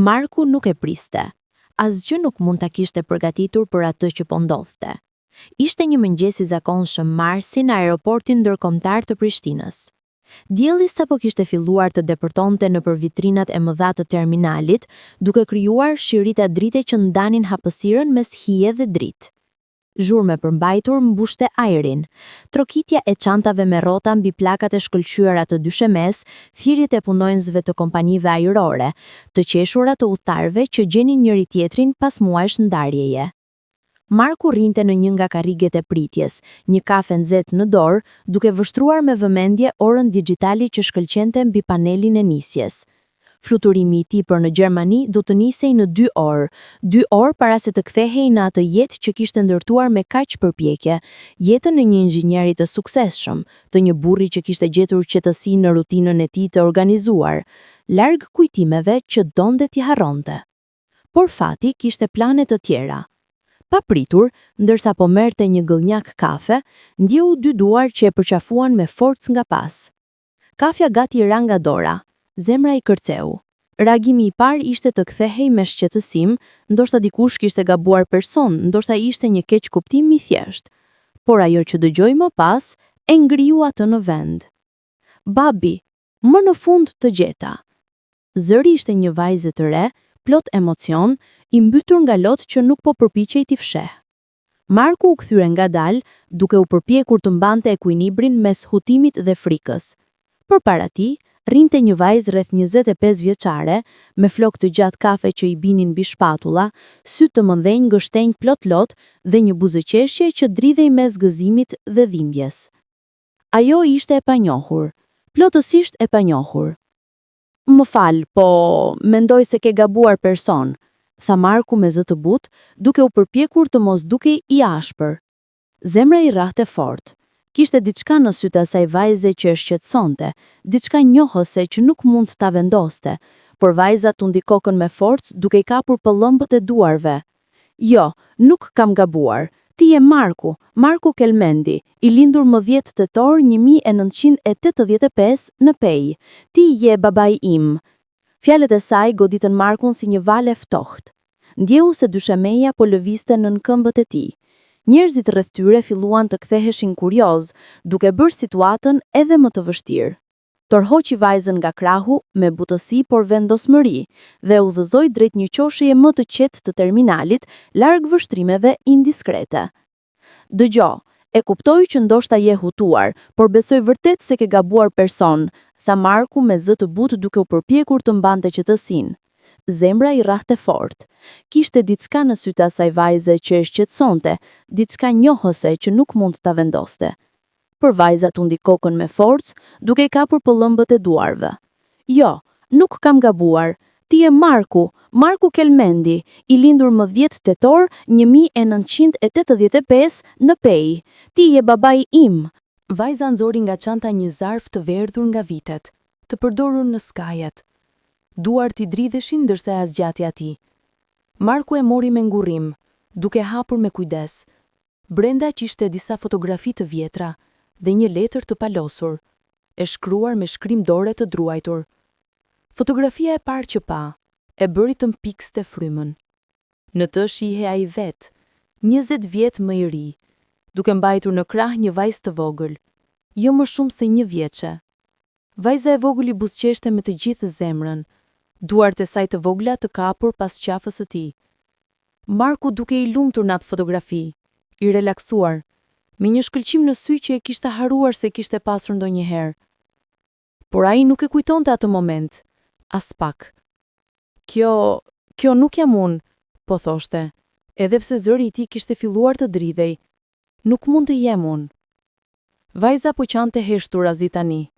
Marku nuk e priste. Asgjë nuk mund ta kishte përgatitur për atë që po ndodhte. Ishte një mëngjes i zakonshëm marsi në aeroportin ndërkombëtar të Prishtinës. Dielli sapo kishte filluar të depërtonte nëpër vitrinat e mëdha të terminalit, duke krijuar shirita drite që ndanin hapësirën mes hije dhe dritë. Zhurmë e përmbajtur mbushte ajrin. Trokitja e çantave me rrota mbi plakat e shkëlqyera të dyshemes, thirrjet e punonjësve të kompanive ajrore, të qeshura të udhëtarëve që gjenin njëri tjetrin pas muajsh ndarjeje. Marku rrinte në një nga karriget e pritjes, një kafe nxehtë në dorë, duke vështruar me vëmendje orën digjitali që shkëlqente mbi panelin e nisjes. Fluturimi i tij për në Gjermani do të nisej në 2 orë, 2 orë para se të kthehej në atë jetë që kishte ndërtuar me kaq përpjekje, jetën e një inxhinieri të suksesshëm, të një burri që kishte gjetur qetësi në rutinën e tij të organizuar, larg kujtimeve që donte t'i harronte. Por fati kishte plane të tjera. Papritur, ndërsa po merrte një gëllnjak kafe, ndjeu 2 duar që e përqafuan me forcë nga pas. Kafja gati ra nga dora, zemra i kërceu. Reagimi i parë ishte të kthehej me shqetësim, ndoshta dikush kishte gabuar person, ndoshta ishte një keq kuptim i thjesht. Por ajo që dëgjoi më pas, e ngriu atë në vend. Babi, më në fund të gjeta. Zëri ishte një vajze të re, plot emocion, i mbytur nga lot që nuk po përpiqej t'i fsheh. Marku u kthyre ngadalë, duke u përpjekur të mbante ekuilibrin mes hutimit dhe frikës. Përpara tij, rrinte një vajzë rreth 25 vjeçare, me flokë të gjatë kafe që i binin mbi shpatulla, sy të mëdhenj gështenj plot lot dhe një buzëqeshje që dridhej mes gëzimit dhe dhimbjes. Ajo ishte e panjohur, plotësisht e panjohur. Më fal, po mendoj se ke gabuar person, tha Marku me zë të butë, duke u përpjekur të mos dukej i ashpër. Zemra i rrahte fort. Kishte diçka në sytë e asaj vajze që e shqetësonte, diçka njohëse që nuk mund ta vendoste, por vajza tundi kokën me forcë duke i kapur pëllëmbët e duarve. Jo, nuk kam gabuar. Ti je Marku, Marku Kelmendi, i lindur më 10 tetor 1985 në Pej. Ti je babai im. Fjalët e saj goditën Markun si një vale ftohtë. Ndjeu se dyshemeja po lëvizte nën këmbët e tij. Njerëzit rreth tyre filluan të ktheheshin kurioz, duke bërë situatën edhe më të vështirë. Torhoqi vajzën nga krahu me butësi por vendosmëri dhe udhëzoi drejt një qosheje më të qetë të terminalit, larg vështrimeve indiskrete. Dëgjo, e kuptoj që ndoshta je hutuar, por besoj vërtet se ke gabuar person, tha Marku me zë të butë duke u përpjekur të mbante qetësinë. Zemra i rrahte fort. Kishte diçka në sytë asaj vajze që e shqetësonte, diçka njohëse që nuk mund ta vendoste. Për vajza tundi kokën me forcë, duke i kapur pëllëmbët e duarve. Jo, nuk kam gabuar. Ti je Marku, Marku Kelmendi, i lindur më 10 tetor 1985 në Pej. Ti je babai im. Vajza nxori nga çanta një zarf të verdhur nga vitet, të përdorur në skajet. Duart i dridheshin ndërsa e zgjati atij. Marku e mori me ngurrim, duke hapur me kujdes. Brenda kishte disa fotografi të vjetra dhe një letër të palosur, e shkruar me shkrim dore të druajtur. Fotografia e parë që pa, e bëri të mpikste frymën. Në të shihe ai vet, 20 vjet më i ri, duke mbajtur në krah një vajzë të vogël, jo më shumë se 1 vjeçe. Vajza e vogël i buzëqeshte me të gjithë zemrën, duart e saj të vogla të kapur pas qafës së tij. Marku duke i lumtur në atë fotografi, i relaksuar, me një shkëlqim në sy që e kishte haruar se kishte pasur ndonjëherë. Por ai nuk e kujtonte atë moment, as pak. Kjo nuk jam unë, po thoshte, edhe pse zëri i tij kishte filluar të dridhej. Nuk mund të jem unë. Vajza po qante heshtur azi tani,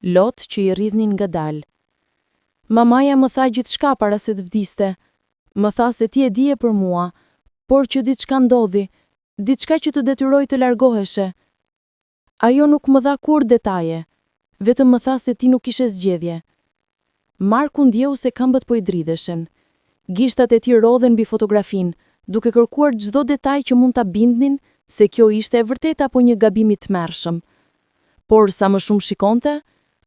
lot që i rridhnin ngadalë. Mamaja më tha gjithçka para se të vdiste. Më tha se ti e dije për mua, por që diçka ndodhi, diçka që të detyroi të largoheshe. Ajo nuk më dha kur detaje, vetëm më tha se ti nuk ishe zgjedhje. Marku ndjeu se këmbët po i dridheshin. Gishtat e tij rodhen mbi fotografinë, duke kërkuar çdo detaj që mund ta bindnin se kjo ishte e vërtetë apo një gabim i tmerrshëm. Por sa më shumë shikonte,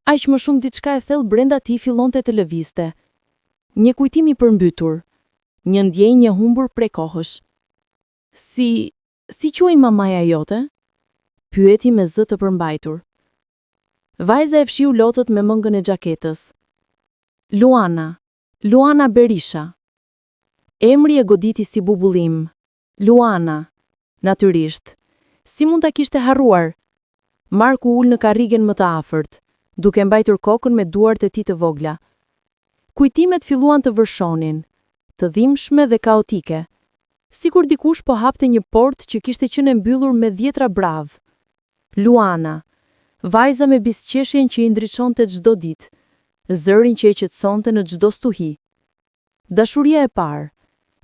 aq më shumë diçka e thellë brenda tij fillonte të lëvizte. Një kujtim i përmbytur, një ndjenjë e humbur prej kohësh. Si quaj mamaja jote? Pyeti me zë të përmbajtur. Vajza e fshiu lotët me mëngën e xhaketës. Luana Berisha. Emri e goditi si bubullim. Luana. Natyrisht. Si mund ta kishte harruar? Marku ul në karrigen më të afërt, duke mbajtur kokën me duart e tij të vogla. Kujtimet filluan të vërshonin, të dhimbshme dhe kaotike, sikur dikush po hapte një portë që kishte qenë e mbyllur me dhjetra brav. Luana, vajza me bisqeshjen që i ndriçonte çdo ditë, zërin që e qetësonte në çdo stuhi. Dashuria e parë,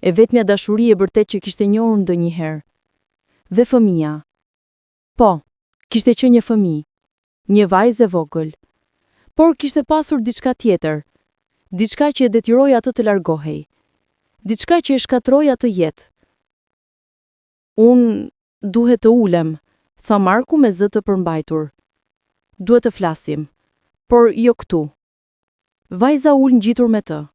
e vetmja dashuri e vërtet që kishte njohur ndonjëherë. Dhe fëmia. Po, kishte qenë një fëmijë, një vajzë e vogël, por kishte pasur diçka tjetër, diçka që e detyroi atë të largohej, diçka që e shkatroi atë jetë. Unë duhet të ulem, tha Marku me zë të përmbajtur. Duhet të flasim, por jo këtu. Vajza ul ngjitur me të,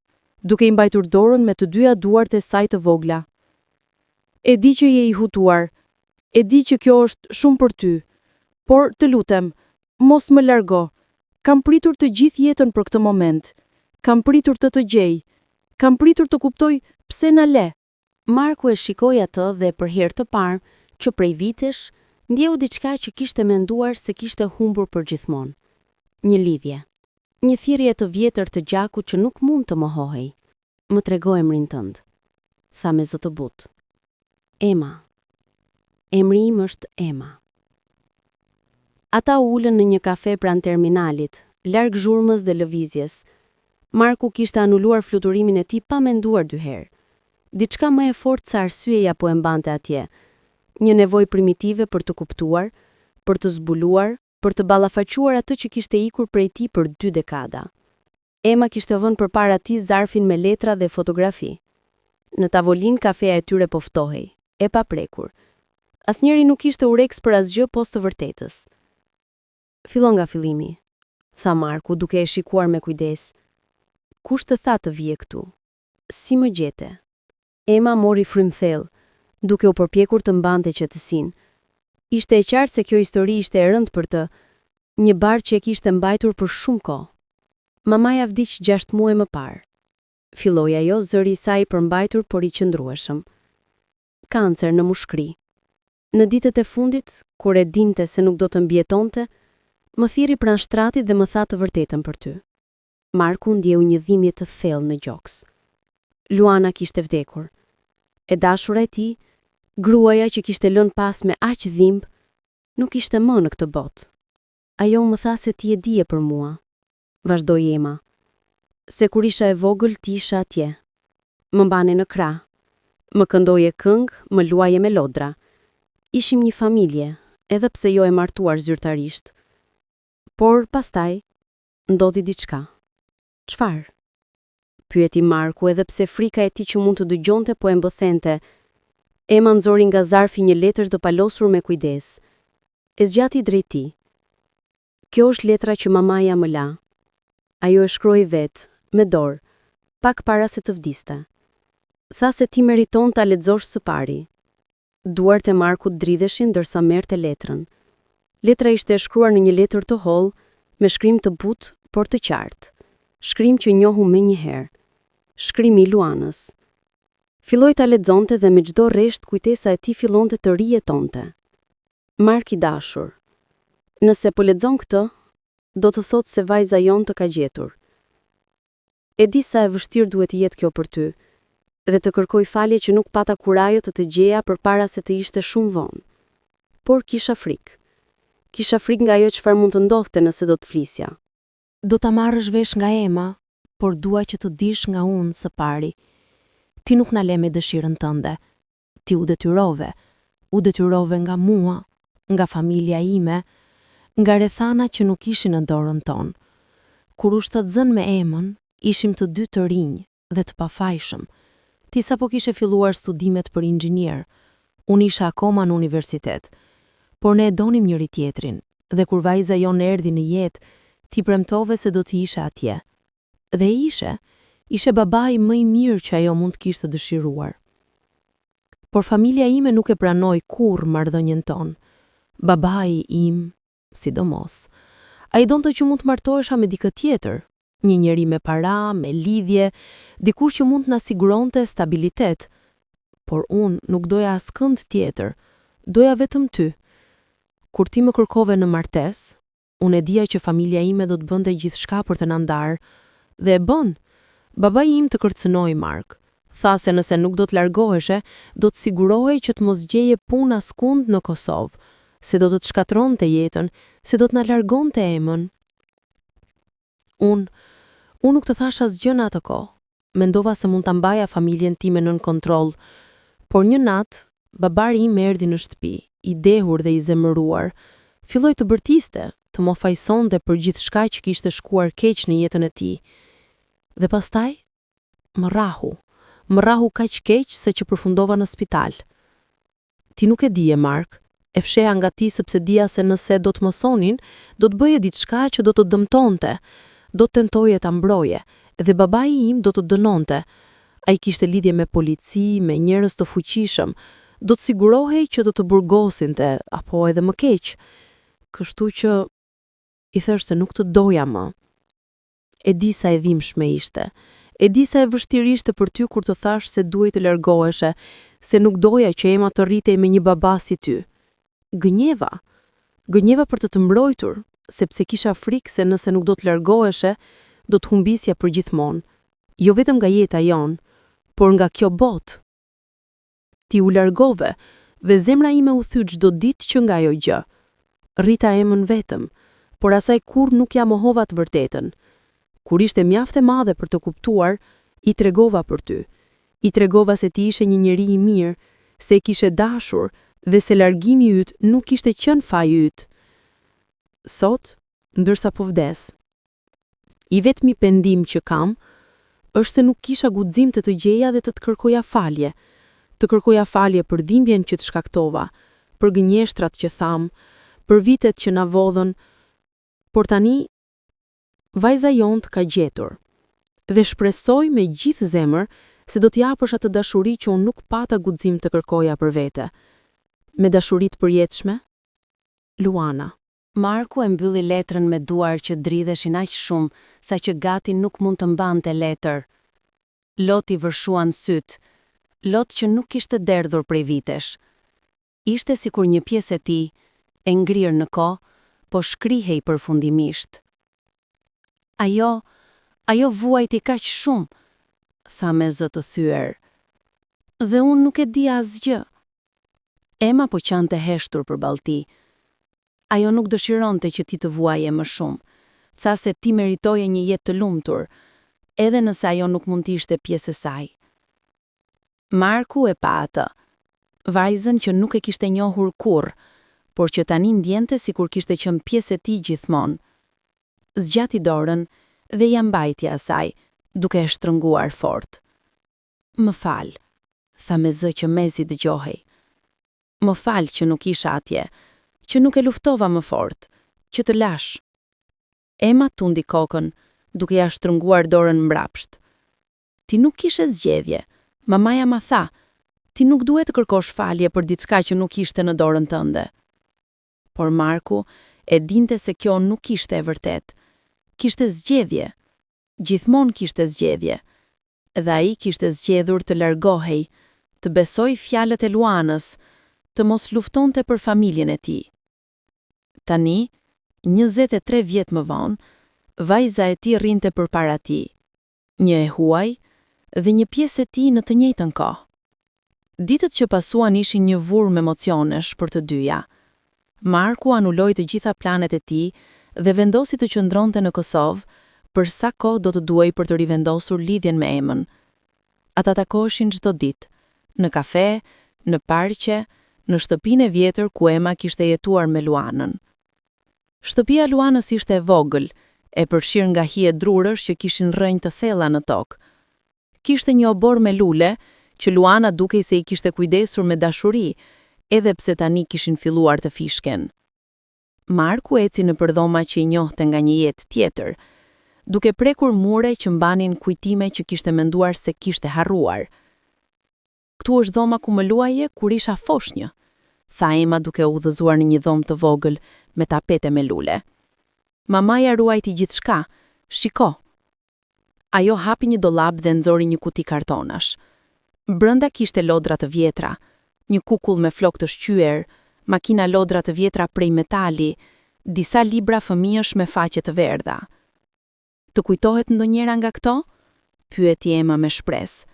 duke i mbajtur dorën me të dyja duart e saj të vogla. E di që je i hutuar, e di që kjo është shumë për ty, por të lutem, mos më largo. Kam pritur të gjithë jetën për këtë moment. Kam pritur të gjej. Kam pritur të kuptoj pse na le. Marku e shikoi atë dhe për herë të parë, që prej vitesh, ndjeu diçka që kishte menduar se kishte humbur përgjithmonë. Një lidhje. Një thirrje të vjetër të gjakut që nuk mund të mohohej. Më trego emrin tënd, tha me zë të butë. Emma. Emri im është Emma. Ata ulën në një kafe pranë terminalit, larg zhurmës dhe lëvizjes. Marku kishte anuluar fluturimin e tij pa menduar dy herë. Diçka më e fortë se arsyeja po e mbante atje. Një nevojë primitive për të kuptuar, për të zbuluar, për të ballafaquar atë që kishte ikur prej tij për 2 dekada. Emma kishte vënë përpara tij zarfin me letra dhe fotografi. Në tavolinë kafeja e tyre po ftohej, e paprekur. Asnjëri nuk kishte urreks për asgjë post të vërtetës. Fillon nga fillimi, tha Marku duke e shikuar me kujdes. Kush të tha të vije këtu? Si më gjete? Emma mori frymthell, duke u përpjekur të mbante qetësinë. Ishte e qartë se kjo histori ishte e rëndë për të, një barë që e kishte mbajtur për shumë kohë. Mamaja vdiq 6 muaj më parë. Filloi ajo, zëri i saj i përmbajtur por i qëndrueshëm. Kancer në mushkëri. Në ditët e fundit, kur e dinte se nuk do të mbjetonte, më thiri pranë shtratit dhe më tha të vërtetën për ty. Marku ndjeu një dhimbje të thellë në gjoks. Luana kishte vdekur. E dashura e tij, gruaja që kishte lënë pas me aq dhimbë, nuk ishte më në këtë botë. Ajo më tha se ti e dije për mua, vazhdoi Emma. Se kur isha e vogël ti isha atje. Më mbane në krah. Më këndoje këngë, më luaje me lodra. Ishim një familje, edhe pse jo e martuar zyrtarisht. Por pastaj ndodhi diçka. Çfarë? Pyeti Marku edhe pse frika e tij që mund të dëgjonte po e mbëthente. Emma nxori nga zarfi një letër të palosur me kujdes. E zgjati drejt tij. Kjo është letra që mamaja më la. Ajo e shkroi vetë, me dorë, pak para se të vdiste. Tha se ti meriton ta lexosh së pari. Duart e Markut dridheshin ndërsa merrte letrën. Letra ishte e shkruar në një letër të hollë, me shkrim të butë, por të qartë. Shkrim që njohu menjëherë. Shkrimi i Luanës. Filloi ta lexonte dhe me çdo rresht kujtesa e tij fillonte të rijetonte. Mark i dashur. Nëse po lexon këtë, do të thotë se vajza jon të ka gjetur. E di sa e vështirë duhet të jetë kjo për ty, dhe të kërkoj falje që nuk pata kurajo të gjeja përpara se të ishte shumë vonë. Por kisha frikë. Kisha frikë nga ajo çfarë mund të ndodhte nëse do të flisja. Do ta marrësh vesh nga Emma, por dua që të dish nga unë së pari. Ti nuk na le me dëshirën tënde. Ti u detyrove nga mua, nga familja ime, nga rrethana që nuk ishin në dorën tonë. Kur u shtatzën me Emën, ishim të dy të rinj dhe të pafajshëm. Ti sapo kishe filluar studimet për inxhinier. Unë isha akoma në universitet. Por ne e donim njëri tjetrin, dhe kur vajza jonë erdhi në jetë, ti premtove se do t'i ishe atje. Dhe ishe, Ishe babai më i mirë që ajo mund të kishte dëshiruar. Por familja ime nuk e pranoi kurrë marrëdhënien tonë. Babai im, sidomos. Ai donte që mund të martohesha me dikë tjetër, një njeri me para, me lidhje, dikush që mund të na siguronte stabilitet. Por unë nuk doja askënd tjetër, doja vetëm ty. Kur ti më kërkove në martesë, unë e dija që familja ime do të bënte gjithçka për të na ndarë, dhe e bën. Babai im të kërcënoi Mark. Tha se nëse nuk do të largoheshe, do të sigurohej që të mos gjeje punë askund në Kosovë, se do të shkatronte jetën, se do të na largonte emën. Unë nuk të thash asgjë në atë kohë. Mendova se mund ta mbaja familjen time nën kontroll, por një natë babari im erdhi në shtëpi, i dehur dhe i zemëruar. Filloi të bërtiste, të më fajsonte për gjithçka që kishte shkuar keq në jetën e tij. Dhe pastaj më rrahu kaq keq se që përfundova në spital. Ti nuk e dije, Mark, e fsheha nga ti sepse dija se nëse do të mësonin, do të bëje diçka që do të dëmtonte, do të tentoje ta mbroje, dhe babai im do të dënonte. Ai kishte lidhje me polici, me njerëz të fuqishëm, do të sigurohej që do të burgosinte, apo edhe më keq. Kështu që i thash se nuk të doja më. E di sa e dhimbshme ishte. E di sa e vështirë ishte për ty kur të thash se duhej të largoheshe, se nuk doja që Ema të rritej me një baba si ty. Gënjeva për të të mbrojtur, sepse kisha frikë se nëse nuk do të largoheshe, do të humbisja për gjithmonë. Jo vetëm nga jeta jonë, por nga kjo botë. Ti u largove dhe zemra ime u thy çdo ditë që nga ajo gjë. Rrita Emën vetëm, por asaj kur nuk ja mohova të vërtetën. Kur ishte mjaft e madhe për të kuptuar, i tregova për ty. I tregova se ti ishe një njeri i mirë, se e kishe dashur dhe se largimi yt nuk ishte qenë faji yt. Sot, ndërsa po vdes, i vetmi pendim që kam është se nuk kisha guxim të gjeja dhe të kërkoja falje. Të kërkoja falje për dhimbjen që të shkaktova, për gënjeshtrat që tham, për vitet që na vodhën, por tani vajza jonë të ka gjetur. Dhe shpresoj me gjithë zemër se do t'japësh atë dashuri që unë nuk pata guxim të kërkoja për vete. Me dashuri të përjetshme, Luana. Marku e mbylli letrën me duar që dridheshin aq shumë sa që gati nuk mund të mbante letër. Lot i vërshuan syt, Lot që nuk kishte derdhur prej vitesh. Ishte sikur një pjesë e tij, e ngrirë në kohë, po shkrihej përfundimisht. Ajo vuajti kaq shumë, tha me zë të thyer. Dhe unë nuk e di asgjë. Ema po qante heshtur përballë tij. Ajo nuk dëshironte që ti të vuaje më shumë. Tha se ti meritoje një jetë të lumtur, edhe nëse ajo nuk mund të ishte pjesë e saj. Marku e pa atë, vajzën që nuk e kishte njohur kurrë, por që tani ndjente sikur kishte qenë pjesë e tij gjithmonë. Zgjati dorën dhe ja mbajti asaj, duke e shtrënguar fort. Më fal, tha me zë që mezi dëgjohej. Më fal që nuk isha atje, që nuk e luftova më fort, që të lash. Ema tundi kokën, duke ja shtrënguar dorën mbrapsht. Ti nuk kishe zgjedhje, mamaja ma tha, ti nuk duhet të kërkosh falje për diçka që nuk ishte në dorën tënde. Por Marku e dinte se kjo nuk ishte e vërtet. Kishte zgjedhje, gjithmonë kishte zgjedhje, dhe ai kishte zgjedhur të largohej, të besoj fjalët e Luanës, të mos luftonte për familjen e tij. Tani, 23 vjet më vonë, vajza e tij rrinte përpara tij, një e huaj dhe një pjesë e tij në të njëjtën kohë. Ditët që pasuan ishin një vurmë emocionesh për të dyja. Marku anuloi të gjitha planet e tij dhe vendosi të qëndronte në Kosovë për sa kohë do të duhej për të rivendosur lidhjen me Emën. Ata takoheshin çdo ditë, në kafe, në parqe, në shtëpinë e vjetër ku Ema kishte jetuar me Luanën. Shtëpia e Luanës ishte e vogël, e përfshirë nga hije drurësh që kishin rrënjë të thella në tokë. Kishte një obor me lule, që Luana dukej se i kishte kujdesur me dashuri, edhe pse tani kishin filluar të fishken. Marku eci në përdhoma që i njohte nga një jetë tjetër. duke prekur mure që mbanin kujtime që kishte menduar se kishte harruar. Ktu është dhoma ku më luaje kur isha foshnjë, tha Ema duke u udhëzuar në një dhomë të vogël me tapete me lule. Mamaja ruajti gjithçka, shiko. Ajo hapi një dollap dhe nxori një kuti kartonash. Brenda kishte lodra të vjetra, një kukull me flok të shqyer, makina lodra të vjetra prej metali, disa libra fëmijësh me faqe të verdha. Të kujtohet ndonjëra nga këto? Pyeti Ema me shpresë.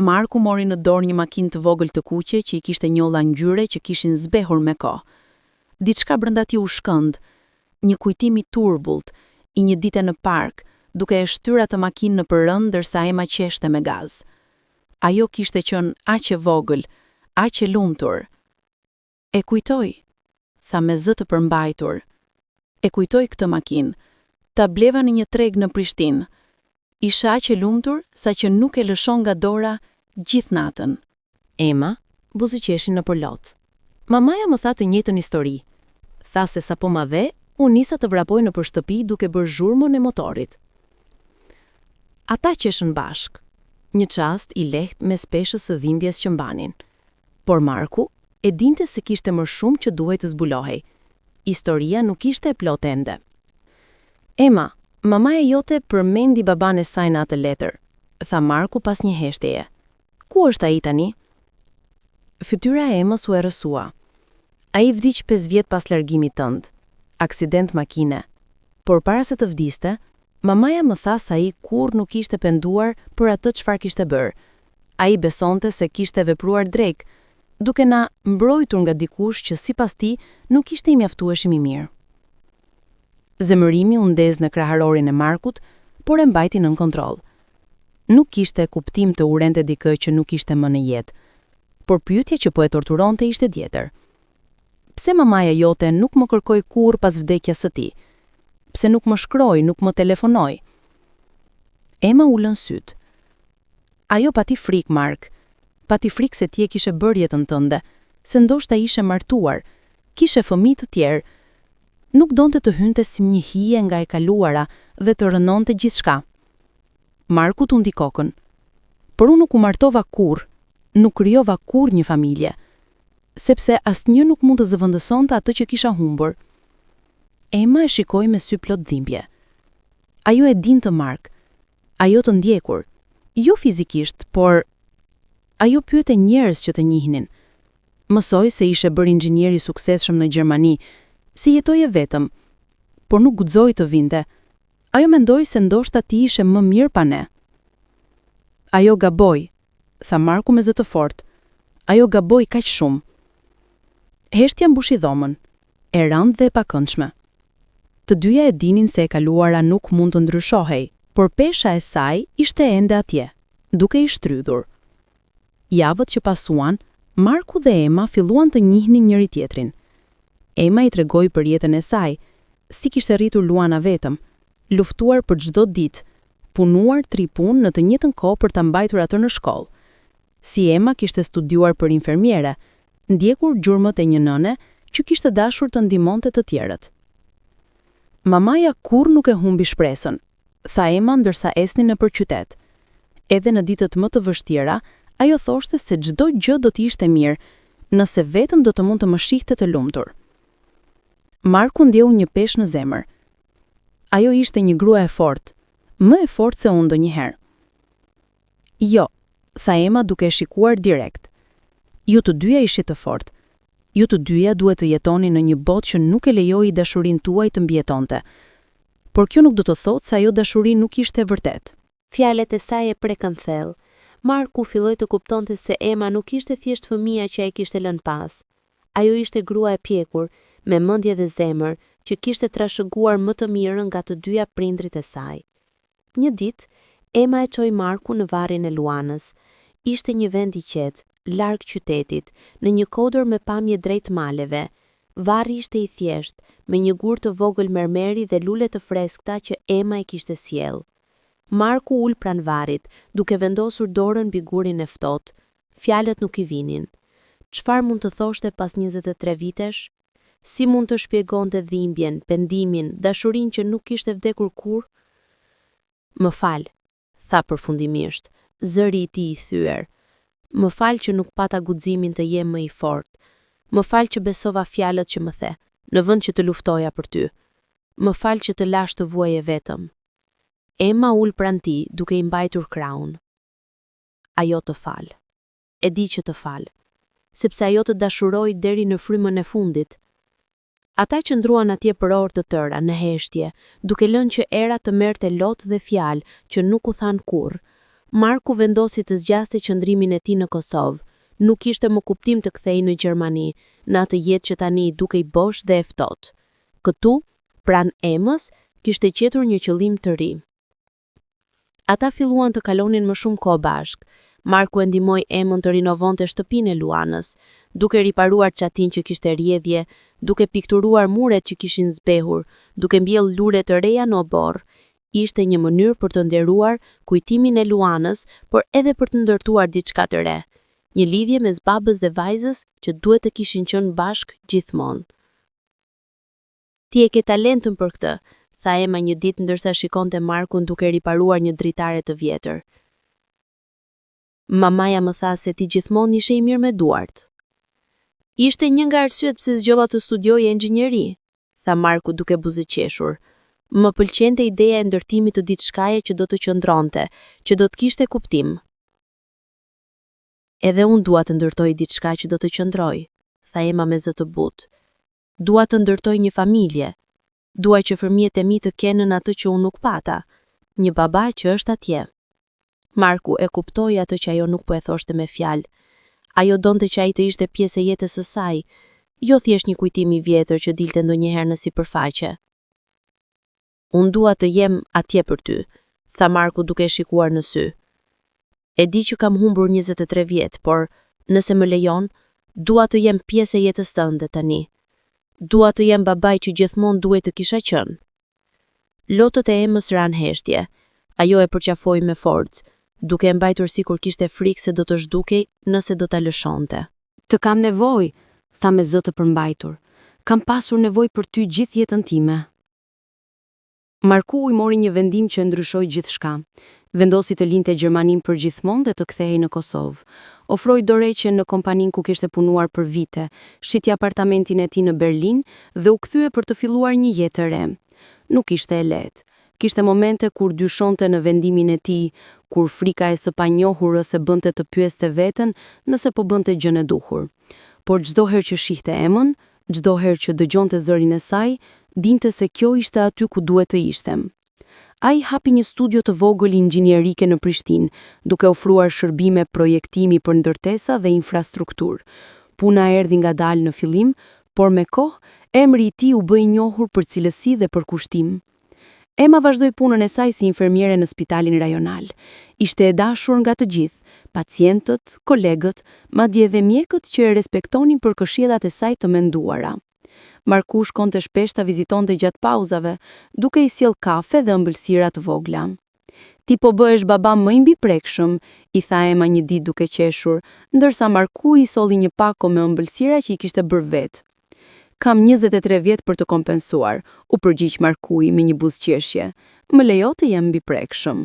Marku mori në dorë një makinë të vogël të kuqe që i kishte njolla ngjyre që kishin zbehur me kohë. Diçka brenda tij u shkënd, një kujtim i turbullt, i një dite në park, duke e shtyr atë makinë në rënd ndërsa Ema qeshte me gaz. Ajo kishte qenë aq e vogël, aq e lumtur. E kujtoj, tha me zë të përmbajtur. E kujtoj këtë makinë. Ta bleva në një treg në Prishtinë. Isha aq e lumtur sa që nuk e lëshon nga dora gjithë natën. Ema buzëqeshi në përlot. Mamaja më tha të njëjtën histori. Tha se sapo ma ve, u nisa të vrapoj nëpër shtëpi duke bërë zhurmën e motorit. Ata qeshën bashk. Një çast i lehtë mes peshës së dhimbjes që mbanin. Por Marku e dinte se kishte më shumë që duhej të zbulohej. Historia nuk ishte e plotë ende. Ema, mamaja jote përmendi baban e saj në atë letër, tha Marku pas një heshtjeje. Ku është ai tani? Fytyra e Emës u errësua. Ai vdiq 5 vjet pas largimit tënd. Aksident makine. Por para se të vdiste, mamaja më tha se ai kurrë nuk ishte penduar për atë çfarë kishte bërë. Ai besonte se kishte vepruar drejt, duke na mbrojtur nga dikush që sipas tij nuk ishte i mjaftueshëm i mirë. Zemërimi u ndez në kraharorin e Markut, por e mbajti nën kontroll. Nuk kishte kuptim të urrente dikë që nuk ishte më në jetë, por pyetja që po e torturonte ishte tjetër. Pse mamaja jote nuk më kërkoi kurrë pas vdekjes së tij? Pse nuk më shkroi, nuk më telefonoi? Ema u lën syt. Ajo pati frikë, Mark. Pati frikë se ti e kishe bërë jetën tënde, se ndoshta ishe martuar, kishe fëmijë të tjerë. Nuk donte të hynte si një hije nga e kaluara dhe të rënonte gjithçka. Marku tundi kokën. Por unë nuk u martova kurrë, nuk krijova kurrë një familje, sepse asnjë nuk mund të zëvendësonte atë që kisha humbur. Ema e shikoi me sy plot dhimbje. Ajo e dinte Mark. Ajo të ndjekur, jo fizikisht, por ajo pyete njerëz që të njihnin. Mësoi se ishe bërë inxhinier i suksesshëm në Gjermani, si jetoje vetëm, por nuk guxoi të vinte. Ajo mendoi se ndoshta ti ishe më mirë pa ne. Ajo gaboi, tha Marku me zë të fortë. Ajo gaboi kaq shumë. Heshtja mbushi dhomën, e rëndë dhe e pakëndshme. Të dyja e dinin se e kaluara nuk mund të ndryshohej, por pesha e saj ishte ende atje, duke i shtrydhur. Javët që pasuan, Marku dhe Ema filluan të njihnin njëri tjetrin. Ema i tregoi për jetën e saj, si kishte rritur Luana vetëm, luftuar për çdo ditë, punuar 3 punë në të njëjtën kohë për ta mbajtur atë në shkollë. Si Ema kishte studiuar për infermiere, ndjekur gjurmët e një nëne që kishte dashur të ndihmonte të tjerët. Mamaja kurrë nuk e humbi shpresën, tha Ema ndërsa esnin nëpër qytet. Edhe në ditët më të vështira, ajo thoshte se çdo gjë do të ishte mirë, nëse vetëm do të mund të më shihte të lumtur. Marku ndjeu një peshë në zemër. Ajo ishte një grua e fortë, më e fortë se unë ndonjëherë. Jo, tha Ema duke e shikuar direkt. Ju të dyja ishit të fortë. Ju të dyja duhet të jetoni në një botë që nuk e lejoi dashurinë tuaj të mbijetonte. Por kjo nuk do të thotë se ajo dashuri nuk ishte e vërtetë. Fjalet e saj e prekën thellë. Marku filloi të kuptonte se Ema nuk ishte thjesht fëmia që ai kishte lënë pas. Ajo ishte grua e pjekur, me mendje dhe zemër, që kishte trashëguar më të mirën nga të dyja prindrit e saj. Një ditë, Ema e çoi Marku në varrin e Luanës. Ishte një vend i qetë, larg qytetit, në një kodër me pamje drejt maleve. Varri ishte i thjeshtë, me një gur të vogël mermeri dhe lule të freskëta që Ema e kishte sjellë. Marku ul pranë varrit, duke vendosur dorën mbi gurin e ftohtë. Fjalët nuk i vinin. Çfarë mund të thoshte pas 23 vitesh? Si mund të shpjegonte dhimbjen, pendimin, dashurinë që nuk kishte vdekur kurrë? Më fal, tha përfundimisht, zëri i tij i thyer. Më fal që nuk pata guximin të jem më i fortë. Më fal që besova fjalët që më the, në vend që të luftoja për ty. Më fal që të lash të vuaje vetëm. Emma ul pranë tij duke i mbajtur krahun. Ajo të fal. E di që të fal, sepse ajo të dashuroi deri në frymën e fundit. Ata qëndruan atje për orë të tëra në heshtje, duke lënë që era të merrte lot dhe fjalë që nuk u than kurrë. Marku vendosi të zgjaste qëndrimin e tij në Kosovë. Nuk kishte më kuptim të kthehej në Gjermani, në atë jetë që tani i dukej bosh dhe e ftohtë. Këtu, pranë Emës, kishte gjetur një qëllim të ri. Ata filluan të kalonin më shumë kohë bashk. Marku e ndihmoi Emën të rinovonte shtëpinë e Luanës, duke riparuar çatin që kishte rrjedhje, duke pikturuar muret që kishin zbehur, duke mbjell lule të reja në oborr. Ishte një mënyrë për të nderuar kujtimin e Luanës, por edhe për të ndërtuar diçka të re. Një lidhje mes babës dhe vajzës që duhet të kishin qenë bashk gjithmonë. Ti e ke talentën për këtë, tha Emma një ditë ndërsa shikonte Markun duke riparuar një dritare të vjetër. Mamaja më tha se ti gjithmonë ishe i mirë me duart. Ishte një nga arsyet pse zgjova të studioje inxhinieri, tha Marku duke buzëqeshur. Më pëlqente ideja e ndërtimit të diçkaje që do të qëndronte, që do të kishte kuptim. Edhe unë dua të ndërtoj diçka që do të qëndroj, tha Emma me zë të butë. Dua të ndërtoj një familje. Dua që fëmijët e mi të kenë atë që unë nuk pata, një baba që është atje. Marku e kuptoi atë që ajo nuk po e thoshte me fjalë. Ajo donte që ai të ishte pjesë e jetës së saj, jo thjesht një kujtim i vjetër që dilte ndonjëherë në sipërfaqe. Unë dua të jem atje për ty, tha Marku duke shikuar në sy. E di që kam humbur 23 vjet, por nëse më lejon, dua të jem pjesë e jetës tënde tani. Dua të jem babai që gjithmonë duhet të kisha qenë. Lotët e Emës ran heshtje. Ajo e përqafoi me forcë, duke e mbajtur sikur kishte frikë se do të zhdukej nëse do ta lëshonte. Të kam nevojë, tha me zë të përmbajtur. Kam pasur nevojë për ty gjithë jetën time. Marku i mori një vendim që ndryshoi gjithçka. Vendosi të linte Gjermaninë për gjithmonë dhe të kthehej në Kosovë. Ofroi dorëheqje në kompaninë ku kishte punuar për vite, shiti apartamentin e tij në Berlin dhe u kthye për të filluar një jetë të re. Nuk ishte e lehtë. Kishte momente kur dyshonte në vendimin e tij, kur frika e së panjohurës e bënte të pyeste veten nëse po bënte gjën e duhur. Por çdo herë që shihte Emën, çdo herë që dëgjonte zërin e saj, dinte se kjo ishte aty ku duhet të ishte. Ai hapi një studio të vogël inxhinierike në Prishtinë, duke ofruar shërbime projektimi për ndërtesa dhe infrastrukturë. Puna erdhi ngadalë në fillim, por me kohë emri i tij u bë i njohur për cilësi dhe për kushtim. Emma vazhdoi punën e saj si infermiere në spitalin rajonal. Ishte e dashur nga të gjithë, pacientët, kolegët, madje edhe mjekët që e respektonin për këshillat e saj të menduara. Marku shkonte shpesh ta vizitonte gjatë pauzave, duke i sjell kafe dhe ëmbëlsira të vogla. Ti po bëhesh baba më i mbiprekshëm, i tha Emma një ditë duke qeshur, ndërsa Marku i solli një pako me ëmbëlsira që i kishte bërë vetë. Kam 23 vjet për të kompensuar, u përgjigj Markui me një buzëqeshje. Më lejo të jem mbiprekshëm.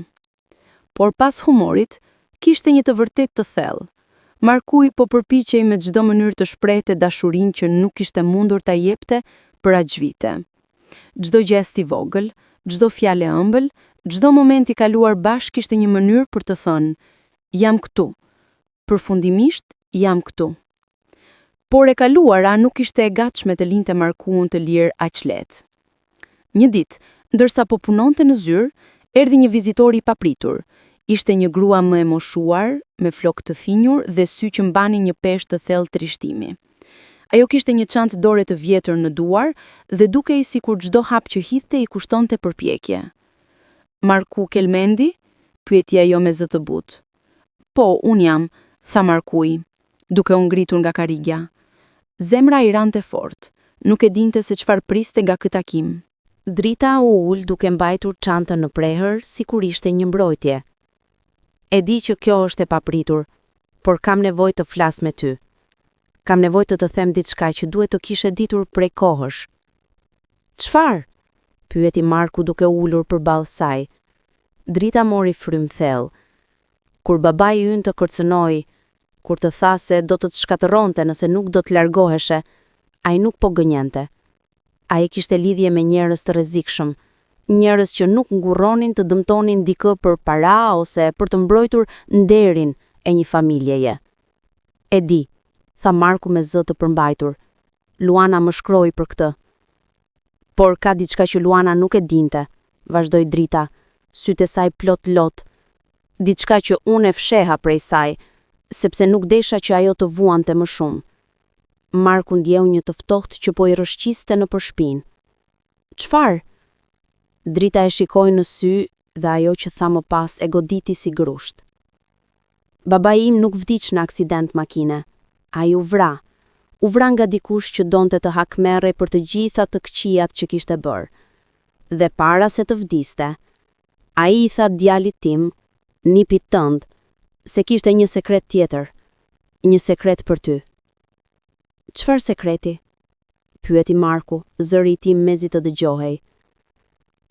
Por pas humorit, kishte një të vërtet të thellë. Markui po përpiqej me çdo mënyrë të shprehte dashurinë që nuk kishte mundur ta jepte për aq vite. Çdo gest i vogël, çdo fjalë e ëmbël, çdo moment i kaluar bashkë kishte një mënyrë për të thënë: jam këtu. Përfundimisht jam këtu. Por e kaluara nuk ishte e gatshme të linte Markuun të lirë aq lehtë. Një ditë, ndërsa po punonte në zyrë, erdhi një vizitor i papritur. Ishte një grua më e moshuar, me flokë të thinjur dhe sy që mbanin një peshë të thellë trishtimi. Ajo kishte një çantë dore të vjetër në duar dhe dukej sikur çdo hap që hidhte i kushtonte përpjekje. Marku Kelmendi? Pyeti ajo me zë të butë. Po, un jam, tha Markui, duke u ngritur nga karrigja. Zemra i rante fort, nuk e dinte se çfarë priste nga ky takim. Drita u ul duke mbajtur çantën në prehër, sikur ishte një mbrojtje. E di që kjo është e papritur, por kam nevojë të flas me ty. Kam nevojë të të them diçka që duhet të kishe ditur prej kohësh. Çfarë? Pyeti Marku duke ulur përballë saj. Drita mori frym thellë. Kur babai ynë të kërcënoi, kur të tha se do të shkatëronte nëse nuk do të largoheshe, ai nuk po gënjente. Ai kishte lidhje me njerëz të rrezikshëm, njerëz që nuk ngurronin të dëmtonin dikë për para ose për të mbrojtur nderin e një familjeje. E di, tha Marku me zë të përmbajtur. Luana më shkroi për këtë. Por ka diçka që Luana nuk e dinte, vazhdoi Drita, sytë e saj plot lot. Diçka që unë e fsheha prej saj, sepse nuk desha që ajo të vuante më shumë. Marku ndjeu një të ftohtë që po i rrëshqiste nëpër shpinë. Çfarë? Drita e shikoi në sy dhe ajo që tha më pas e goditi si grusht. Babai im nuk vdiq në aksident makine. Ai u vra. U vra nga dikush që donte të hakmerrej për të gjitha të këqijat që kishte bërë. Dhe para se të vdiste, ai i tha djalit tim, nipit tënd, se kishte një sekret tjetër, një sekret për ty. Çfarë sekreti? Pyeti Marku, zëri i tij mezi të dëgjohej.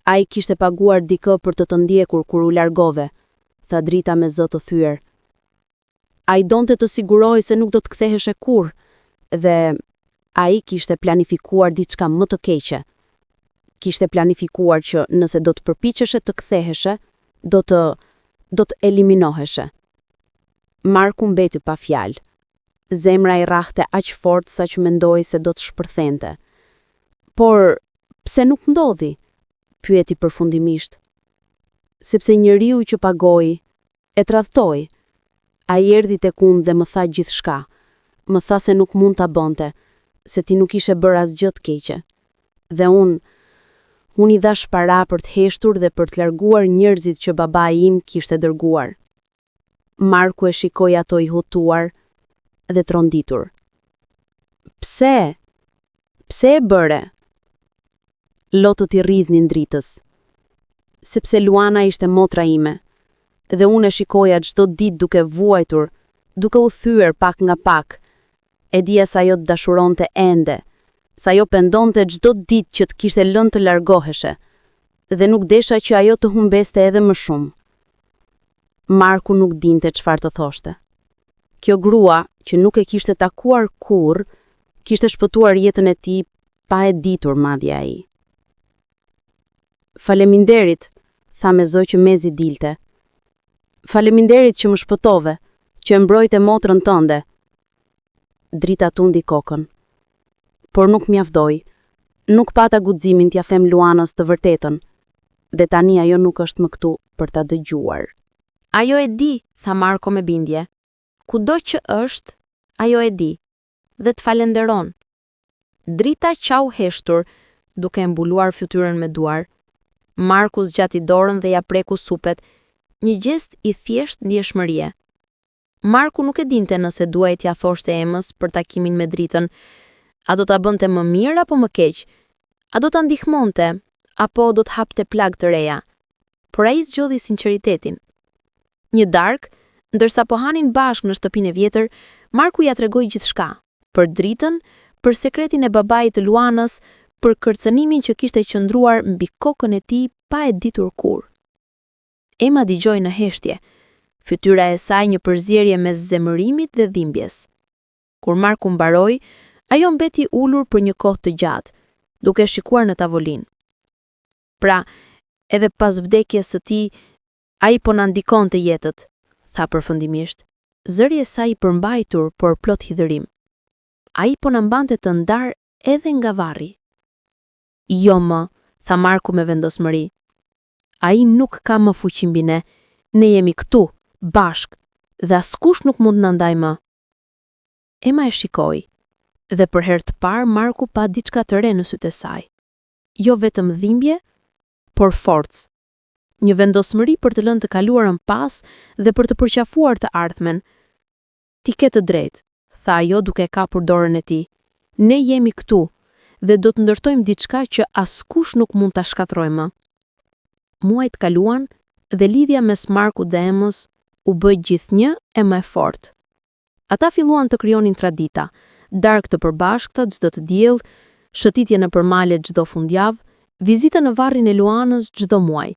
Ai kishte paguar dikë për të ndjekur kur u largove, tha Drita me zë të thyer. Ai donte të sigurojë se nuk do të ktheheshe kurrë, dhe ai kishte planifikuar diçka më të keqe. Kishte planifikuar që nëse do të përpiqeshe të ktheheshe, do të eliminoheshe. Marku mbeti pa fjalë. Zemra i rrahte aq fort sa që mendoi se do të shpërthente. Por pse nuk ndodhi? Pyeti përfundimisht. Sepse njeriu që pagoi e tradhtoi. Ai erdhi tek unë dhe më tha gjithçka. Më tha se nuk mund ta bënte, se ti nuk ishe bërë asgjë të keqe. Dhe unë i dhash para për të heshtur dhe për të larguar njerëzit që babai im kishte dërguar. Marku e shikoi ato i hutuar dhe tronditur. Pse? Pse e bëre? Lotët i rridhnin Dritës. Sepse Luana ishte motra ime, dhe unë e shikoja çdo ditë duke vuajtur, duke u thyer pak nga pak. E dija sa ajo të dashuronte ende, sa ajo pendonte çdo ditë që të kishte lënë të largoheshe, dhe nuk desha që ajo të humbeste edhe më shumë. Marku nuk dinte çfarë të thoshte. Kjo grua, që nuk e kishte takuar kurrë, kishte shpëtuar jetën e tij pa e ditur madje ai. Faleminderit, tha me zë që mezi dilte. Faleminderit që më shpëtove, që e mbrojte motrën tënde. Drita tundi kokën. Por nuk mjaftoi. Nuk pata guximin t'ja them Luanës të vërtetën. Dhe tani ajo nuk është më këtu për ta dëgjuar. Ajo e di, tha Marko me bindje. Kudo që është, ajo e di. Dhe të falenderon. Drita qau heshtur, duke mbuluar fytyrën me duar. Marku zgjati dorën dhe ja preku supet, një gest i thjesht ndjeshmërie. Marku nuk e dinte nëse duaj t'ja thoshte Emës për takimin me Dritën, a do ta bënte më mirë apo më keq, a do ta ndihmonte, apo do të hapte plagë të reja. Por ai zgjodhi sinqeritetin. Një darkë, ndërsa po hanin bashkë në shtëpinë e vjetër, Marku ja tregoi gjithçka, për Dritën, për sekretin e babait të Luanës, për kërcënimin që kishte qëndruar mbi kokën e tij pa e ditur kurrë. Ema dëgjoi në heshtje, fytyra e saj një përzierje mes zemërimit dhe dhimbjes. Kur Marku mbaroi, ajo mbeti ulur për një kohë të gjatë, duke shikuar në tavolinë. Pra, edhe pas vdekjes së tij, ai po na ndikonte jetët, tha përfundimisht, zëri e saj i përmbajtur por plot hidhërim. Ai po na mbante të ndar edhe nga varri. Jo më, tha Marku me vendosmëri. Ai nuk ka më fuqi mbi ne. Ne jemi këtu, bashk, dhe askush nuk mund na ndaj më. Ema e shikoi, dhe për herë të parë Marku pa diçka të re në sytë e saj. Jo vetëm dhimbje, por forcë. Një vendosmëri për të lënë të kaluarën pas dhe për të përqafuar të ardhmen. Ti ke të drejtë, tha ajo duke kapur dorën e tij. Ne jemi këtu dhe do të ndërtojmë diçka që askush nuk mund ta shkatërrojë më. Muajt kaluan dhe lidhja mes Markut dhe Emës u bë gjithnjë e më e fortë. Ata filluan të krijonin tradita, darkë të përbashkëta çdo të diell, shëtitje nëpër male çdo fundjavë, vizita në varrin e Luanës çdo muaj.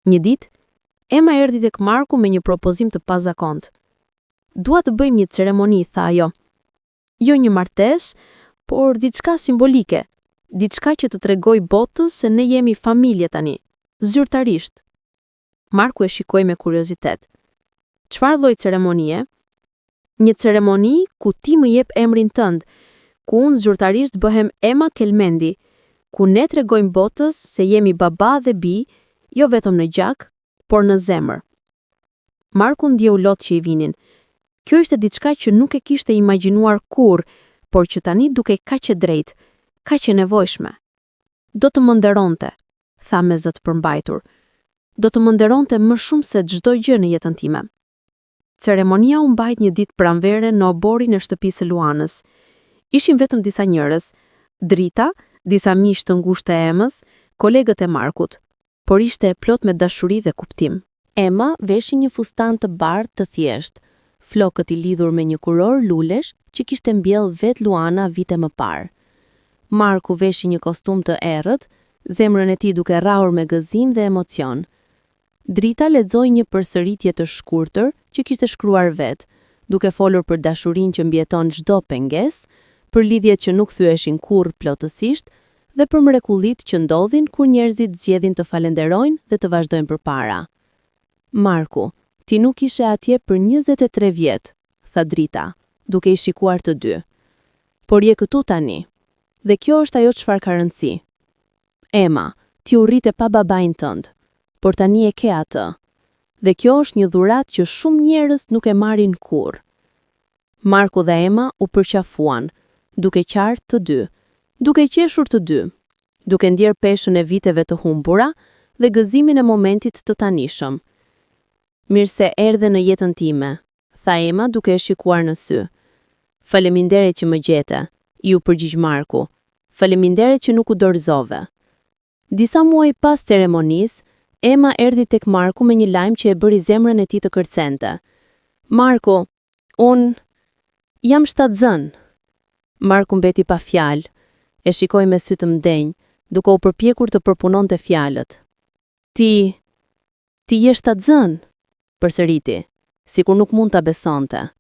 Një ditë, Ema erdhi tek Marku me një propozim të pazakontë. "Dua të bëjmë një ceremoni", tha ajo. "Jo një martesë, por diçka simbolike, diçka që të tregoj botës se ne jemi familje tani, zyrtarisht." Marku e shikoi me kuriozitet. "Çfarë lloj ceremonie?" "Një ceremoni ku ti më jep emrin tënd, ku unë zyrtarisht bëhem Ema Kelmendi, ku ne tregojmë botës se jemi baba dhe bi, jo vetëm në gjak, por në zemër." Marku ndjeu lot që i vinin. Kjo ishte diçka që nuk e kishte imagjinuar kurrë, por që tani dukej kaq e drejtë, kaq e nevojshme. "Do të më nderonte", tha me zë të përmbajtur. "Do të më nderonte më shumë se çdo gjë në jetën time." Ceremonia u mbajt një ditë pranvere në oborin e shtëpisë së Luanës. Ishin vetëm disa njerëz, Drita, disa miq të ngushtë e Emës, kolegët e Markut, por ishte e plot me dashuri dhe kuptim. Ema veshi një fustan të bardhë të thjeshtë, flokët i lidhur me një kuror lulesh që kishte mbjell vet Luana vite më parë. Marku veshi një kostum të errët, zemrën e tij duke rrahur me gëzim dhe emocion. Drita lexoi një përsëritje të shkurtër që kishte shkruar vet, duke folur për dashurinë që mbjeton çdo pengesë, për lidhjet që nuk thyeshin kurrë plotësisht dhe për mrekullitë që ndodhin kur njerëzit zgjedhin të falenderojnë dhe të vazhdojnë përpara. "Marku, ti nuk ishe atje për 23 vjet", tha Drita, duke i shikuar të dy. "Por je këtu tani. Dhe kjo është ajo çfarë ka rëndësi. Ema, ti u rrite pa babain tënd, por tani e ke atë. Dhe kjo është një dhuratë që shumë njerëz nuk e marrin kurrë." Marku dhe Ema u përqafuan, duke qartë të dy, duke qeshur të dy, duke ndjer peshën e viteve të humbura dhe gëzimin e momentit të tanishëm. "Mirë se erdhe në jetën time", tha Ema duke e shikuar në sy. "Faleminderit që më gjete", iu përgjigj Marku. "Faleminderit që nuk u dorëzove." Disa muaj pas ceremonisë, Ema erdhi tek Marku me një lajm që e bëri zemrën e tij të kërcente. "Marku, unë jam shtatzën." Marku mbeti pa fjalë, e shikoi me sy të mdenj, duke u përpjekur të përpunonte fjalët. Ti je shtatzën?" përsëriti, sikur nuk mund ta besonte.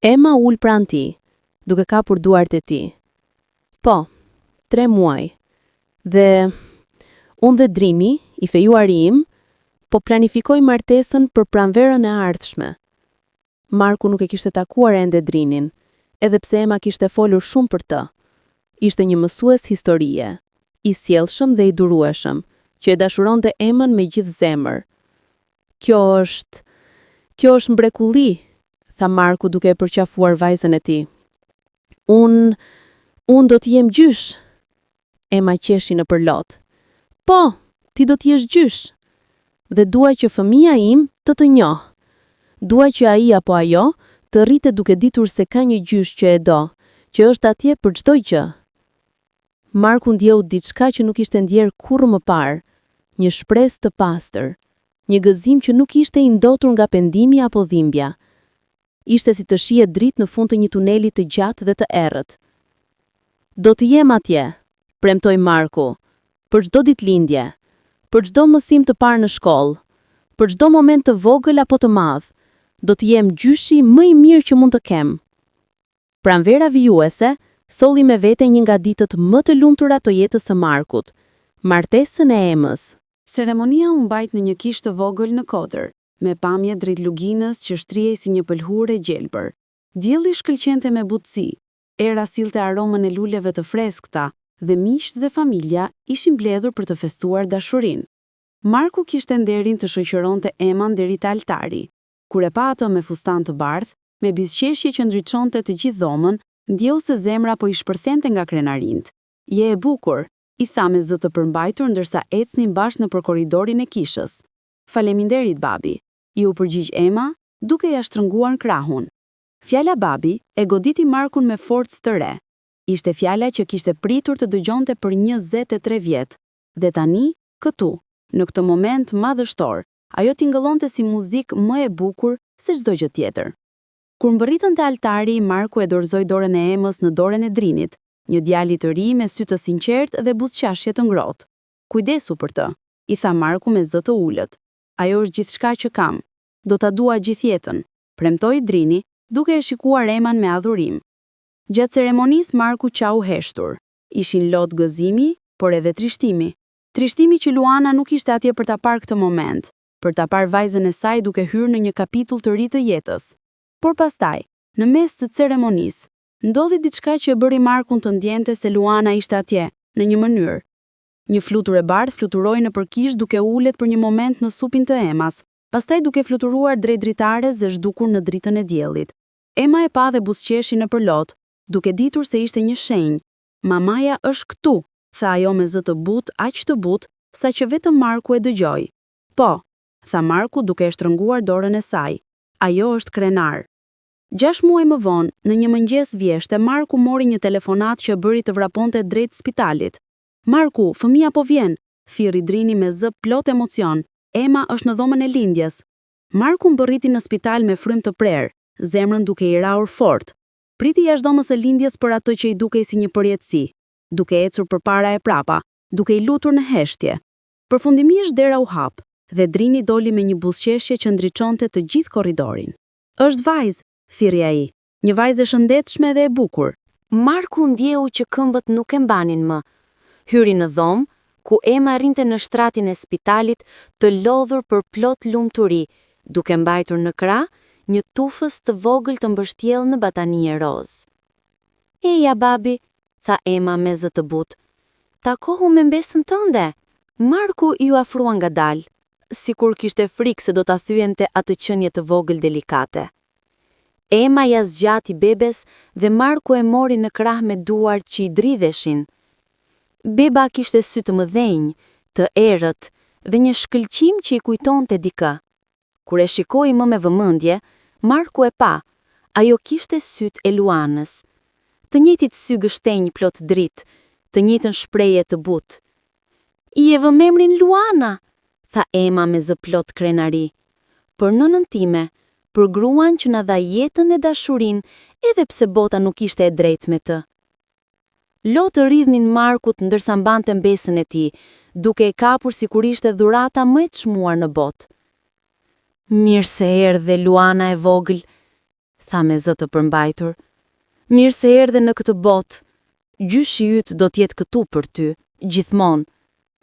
Ema ul pranë tij, duke kapur duart e tij. "Po, 3 muaj. Dhe unë dhe Drimi, i fejuari im, po planifikoj martesën për pranverën e ardhshme." Marku nuk e kishte takuar ende Drinin, edhe pse Ema kishte folur shumë për të. Ishte një mësues historie, i sjellshëm dhe i durueshëm, që e dashuronte Emën me gjithë zemër. Kjo është mrekulli", tha Marku duke e përqafuar vajzën e tij. Unë do të jem gjysh." Ema qeshi në përlot. "Po, ti do të jesh gjysh. Dhe dua që fëmia im të njohë. Dua që ai apo ajo të rritet duke ditur se ka një gjysh që e do, që është atje për çdo gjë." Marku ndjeu diçka që nuk ishte ndjer kurrë më parë, një shpresë të pastër, një gëzim që nuk ishte i ndotur nga pendimi apo dhimbja. Ishte si të shihet dritë në fund të një tuneli të gjatë dhe të errët. "Do të jem atje", premtoi Marku, "për çdo ditëlindje, për çdo mësim të parë në shkollë, për çdo moment të vogël apo të madh. Do të jem gjyshi më i mirë që mund të kem." Pranvera vijuese solli me vete një nga ditët më të lumtura të jetës së Markut, martesën e Emës. Ceremonia u mbajt në një kishë të vogël në Kodër, me pamje drejt luginës që shtrihej si një pëlhurë e gjelbër. Dielli shkëlqente me butësi, era sillte aromën e luleve të freskëta dhe miqtë dhe familja ishin mbledhur për të festuar dashurinë. Marku kishte nderin të shoqëronte Emën deri te altari. Kur e pa atë me fustan të bardhë, me bizqeshje që ndriçonte të gjithë dhomën, ndjeu se zemra po i shpërthente nga krenarinjt. "Je e bukur", i tha me zë të përmbajtur ndërsa ecnin bashkë nëpër korridorin e kishës. "Faleminderit babi", i u përgjigj Ema, duke ja shtrënguar krahun. Fjala babi e goditi Markun me forcë të re. Ishte fjala që kishte pritur të dëgjonte për 23 vjet. Dhe tani, këtu, në këtë moment madhështor, ajo tingëllonte si muzikë më e bukur se çdo gjë tjetër. Kur mbërritën te altari, Marku e dorëzoi dorën e Emës në dorën e Drinit, një djalë i të ri me sy të sinqertë dhe buzëqashje të ngrohtë. "Kujdesu për të", I tha Marku me zë të ulët. Ajo është gjithçka që kam. Do ta dua gjithjetën, premtoi Drini, duke e shikuar Eman me adhurim. Gjatë ceremonisë Marku qau heshtur. Ishin lot gëzimi, por edhe trishtimi. Trishtimi që Luana nuk ishte atje për ta parë këtë moment, për ta parë vajzën e saj duke hyrë në një kapitull të ri të jetës. Por pastaj, në mes të ceremonisë, ndodhi diçka që e bëri Markun të ndjente se Luana ishte atje, në një mënyrë. Një flutur e bardhë fluturoi nëpër kish duke ulet për një moment në supin të Emas, pastaj duke fluturuar drejt dritares dhe zhdukur në dritën e diellit. Ema e pa dhe buzëqeshi nëpër lot, duke ditur se ishte një shenjë. Mamaja është këtu, tha ajo me zë të butë, aq të butë, sa që vetëm Marku e dëgjoi. Po, tha Marku duke e shtrënguar dorën e saj. Ajo është krenar. 6 muaj më vonë, në një mëngjes vjeshtë, Marku mori një telefonat që bëri të vraponte drejt spitalit. Marku, fëmia po vjen, thirri Drini me zë plot emocion. Ema është në dhomën e lindjes. Marku mbërriti në spital me frymë të prerë, zemrën duke i rrahur fort. Priti jashtë dhomës së lindjes për atë që i dukej si një përjetësi, duke ecur përpara e prapa, duke i lutur në heshtje. Përfundimisht dera u hap, dhe Drini doli me një buzëqeshje që ndriçonte të gjithë korridorin. Është vajzë, thirrri ai, një vajzë e shëndetshme dhe e bukur. Marku ndjeu që këmbët nuk e mbanin më. Hyri në dhomë, ku Ema rrinte në shtratin e spitalit të lodhur për plot lumturi, duke mbajtur në krah një tufës të vogël të mbështjellë në batanie roz. "Eja babi", tha Ema me zë të butë. "Takohu me mbesën tënde." Marku ju afrua ngadalë, sikur kishte frikë se do ta thyente atë qenie të vogël delikate. Ema ja zgjati bebes dhe Marku e mori në krah me duart që i dridheshin. Beba kishte sy të mëdhenj, të errët dhe një shkëlqim që i kujtonte dikë. Kur e shikoi më me vëmendje, Marku e pa, ajo kishte syt e Luanës. Të njëjtit sy gështenj plot dritë, të njëjtën shprehje të butë. "I e vëmemrin Luana", tha Ema me zë plot krenari. "Për nënën time, për gruan që na dha jetën e dashurinë, edhe pse bota nuk ishte e drejtë me të." Lotë rridhnin Markut ndërsa mbante mbesën e tij, duke e kapur sikur ishte dhurata më e çmuar në botë. "Mirë se erdhe Luana e vogël", tha me zë të përmbajtur. "Mirë se erdhe në këtë botë. Gjyshi yt do të jetë këtu për ty, gjithmonë.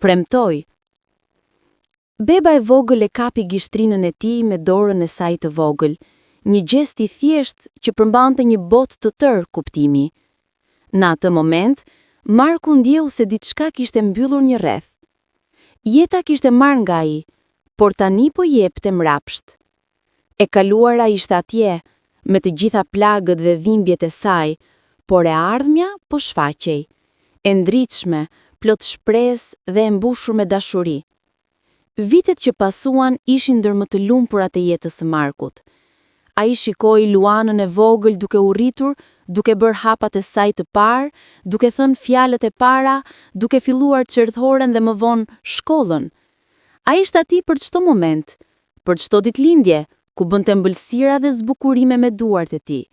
Premtoj." Beba e vogël e kapi gishtrinën e tij me dorën e saj të vogël, një gest i thjeshtë që përmbante një botë të tërë kuptimi. Në atë moment, Marku ndjeu se diçka kishte mbyllur një rreth. Jeta kishte marrë nga ai, por tani po jepte mrapsht. E kaluara ishte atje, me të gjitha plagët dhe dhimbjet e saj, por e ardhmja po shfaqej, e ndritshme, plot shpresë dhe e mbushur me dashuri. Vitet që pasuan ishin ndër më të lumturat e jetës së Markut. Ai shikoi Luanën e vogël duke u rritur, duke bërë hapat e saj të parë, duke thënë fjalët e para, duke filluar çerdhoren dhe më vonë shkollën. Ai ishte aty për çdo moment, për çdo ditëlindje, ku bënte ëmbëlsira dhe zbukurime me duart e tij,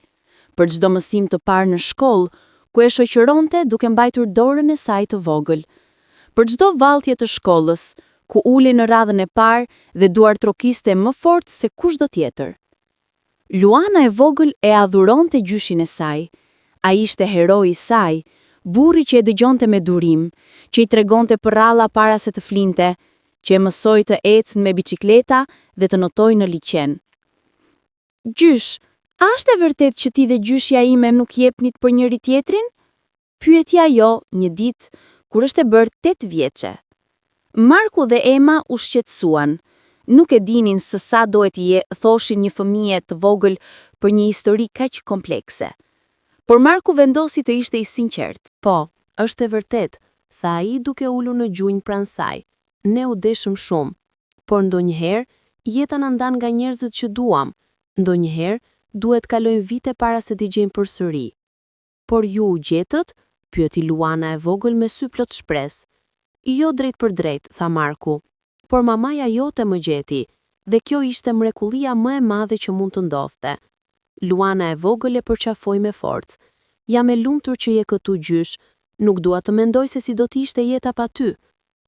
për çdo mësim të parë në shkollë, ku e shoqëronte duke mbajtur dorën e saj të vogël, për çdo vallëtje të shkollës, ku uli në radhën e parë dhe duartrokiste më fort se kushdo tjetër. Luana e vogël e adhuronte gjyshin e saj. Ai ishte heroi i saj, burri që e dëgjonte me durim, që i tregonte përralla para se të flinte, që e mësoi të ecën me bicikleta dhe të notoi në liqen. "Gjysh, a është e vërtet që ti dhe gjyshja ime nuk jepnit për njëri tjetrin?" pyeti ajo një ditë kur është e bërë 8 vjeçe. Marku dhe Ema u shqetësuan. Nuk e dinin se sa dohet i thoshin një fëmijë të vogël për një histori kaq komplekse. Por Marku vendosi të ishte i sinqert. "Po, është e vërtet", tha ai duke ulur në gjunjë pranë saj. "Ne u deshëm shumë, por ndonjëherë jeta na ndan nga njerëzit që duam. Ndonjëherë duhet kalojnë vite para se t'i gjejmë përsëri." "Por ju u gjetët?" pyeti Luana e vogël me sy plot shpresë. "Jo drejt për drejt", tha Marku. "Por mamaja jote më gjeti, dhe kjo ishte mrekullia më e madhe që mund të ndodhte." Luana e vogël e përqafoi me forcë. "Jam e lumtur që je këtu gjysh, nuk dua të mendoj se si do të ishte jeta pa ty."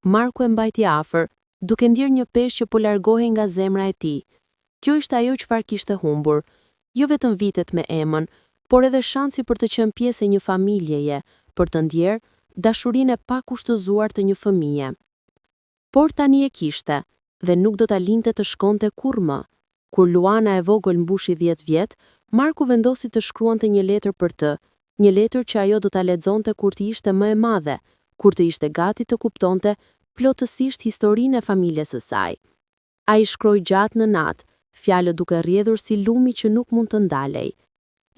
Marku e mbajti afër, duke ndjer një peshë që po largohej nga zemra e tij. Kjo ishte ajo çfarë kishte humbur, jo vetëm vitet me Emën, por edhe shansi për të qenë pjesë e një familjeje, për të ndjer dashurinë e pakushtëzuar të një fëmije. Por tani e kishte, dhe nuk do ta linte të shkonte kurrë më. Kur Luana e vogël mbushi 10 vjet, Marku vendosi të shkruante një letër për të, një letër që ajo do ta lexonte kur të ishte më e madhe, kur të ishte gati të kuptonte plotësisht historinë e familjes së saj. Ai shkroi gjatë në natë, fjalë duke rrjedhur si lumi që nuk mund të ndalej.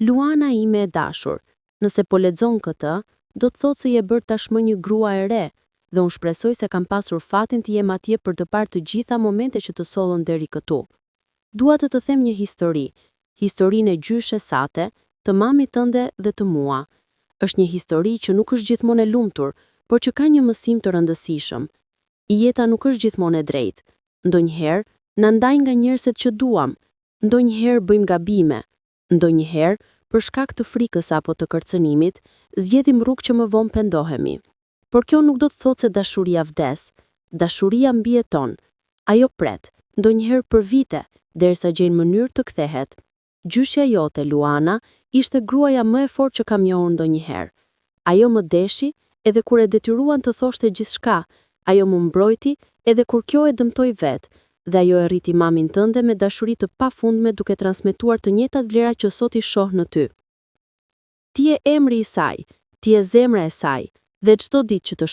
Luana ime e dashur, nëse po lexon këtë, do të thotë se je bërë tashmë një grua e re, dhe unë shpresoj se kam pasur fatin të jem atje për të parë të gjitha momente që të sollën deri këtu. Dua të them një histori, historinë e gjyshe sate, të mamit tënde dhe të mua. Është një histori që nuk është gjithmonë e lumtur, por që ka një mësim të rëndësishëm. Jeta nuk është gjithmonë e drejtë. Ndonjëherë na ndajnë nga njerëzit që duam, ndonjëherë bëjmë gabime, ndonjëherë për shkak të frikës apo të kërcënimit, zgjedhim rrugë që më vonë pendohemi. Por kjo nuk do të thotë se dashuria vdes. Dashuria mbijeton. Ajo pret, ndonjëherë për vite, derisa gjejnë mënyrë të kthehet. Gjyshja jote, Luana, ishte gruaja më e fortë që kam njohur ndonjëherë. Ajo më deshi edhe kur e detyruan të thoshte gjithçka, ajo më mbrojti edhe kur kjo e dëmtoi vetë, dhe ajo e rriti mamin tënde me dashuri të pafundme duke transmetuar të njëjtat vlera që sot i shoh në ty. Ti je emri i saj, ti je zemra e saj, dhe çdo ditë që të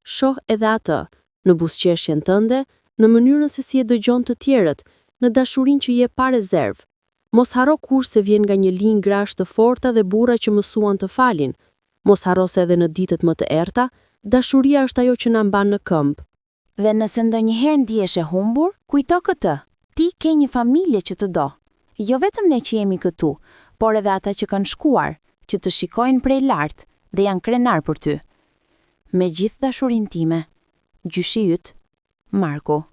shoh edhe atë, në buzëqeshjen tënde, në mënyrën se si e dëgjon të tjerët, në dashurinë që je pa rezervë. Mos harro kur se vjen nga një linjë grash të forta dhe burra që mësuan të falin. Mos harro se edhe në ditët më të errta, dashuria është ajo që na mban në këmbë. Dhe nëse ndonjëherë ndihesh e humbur, kujto këtë. Ti ke një familje që të do. Jo vetëm ne që jemi këtu, por edhe ata që kanë shkuar, që të shikojnë prej lart dhe janë krenar për ty. Me gjithë dashurinë time, gjyshi yt, Marku.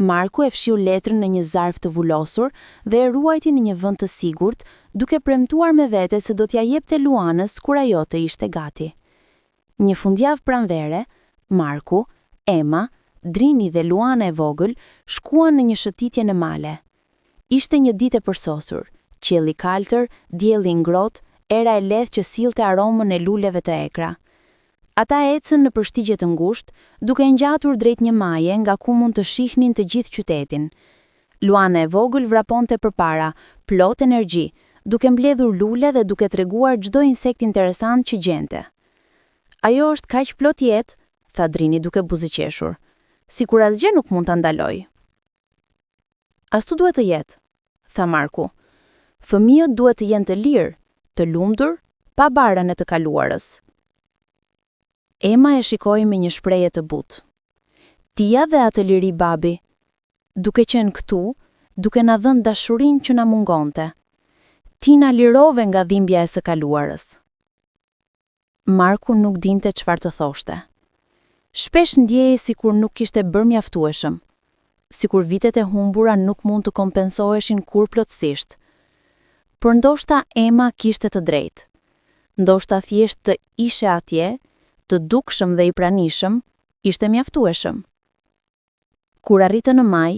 Marku e fshiu letrën në një zarf të vulosur dhe e ruajti në një vend të sigurt, duke premtuar me vete se do t'ja jepte Luanës kur ajo të ishte gati. Një fundjavë pranvere, Marku, Emma, Drini dhe Luana e vogël shkuan në një shëtitje në male. Ishte një ditë e përsosur, qielli kaltër, dielli i ngrohtë, era e lehtë që sillte aromën e luleve të ekra. Ata ecën në përshtigje të ngushtë, duke ngjatur drejt një maje nga ku mund të shihnin të gjithë qytetin. Luana e vogël vraponte përpara, plot energji, duke mbledhur lule dhe duke treguar çdo insekt interesant që gjente. Ajo është kaq plot jetë, tha Drini duke buzëqeshur, sikur asgjë nuk mund ta ndaloj. Ashtu duhet të jetë, tha Marku. Fëmijët duhet të jenë të lirë, të lumtur, pa barën e të kaluarës. Emma e shikoi me një shprehje të butë. Tia dhe atë liri babi, duke qenë këtu, duke na dhënë dashurinë që na mungonte. Ti na lirove nga dhimbja e së kaluarës. Marku nuk dinte çfarë të thoshte. Shpesh ndjehej sikur nuk kishte bërë mjaftueshëm, sikur vitet e humbura nuk mund të kompensoheshin kur plotësisht. Por ndoshta Emma kishte të drejtë. Ndoshta thjesht të ishe atje, të dukshëm dhe i pranishëm, ishte mjaftueshëm. Kur arritën në maj,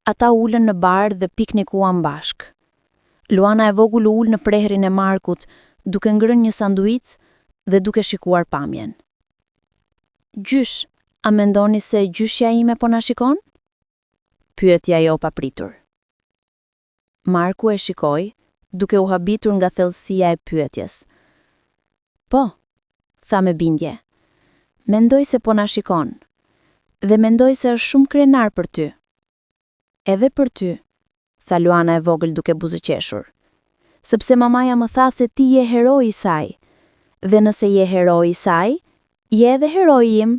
ata ulën në bar dhe piknikuan bashk. Luana e vogël ul në prehrin e Markut, duke ngrënë një sanduic dhe duke shikuar pamjen. Gjysh, a mendoni se gjyshja ime po na shikon? Pyeti ajo papritur. Marku e shikoi, duke u habitur nga thellësia e pyetjes. Po, tha me bindje. Mendoj se po na shikon, dhe mendoj se është shumë krenar për ty. Edhe për ty, tha Luana e vogël duke buzëqeshur. Sepse mamaja më tha se ti je heroi i saj, dhe nëse je heroi i saj, je edhe heroi im.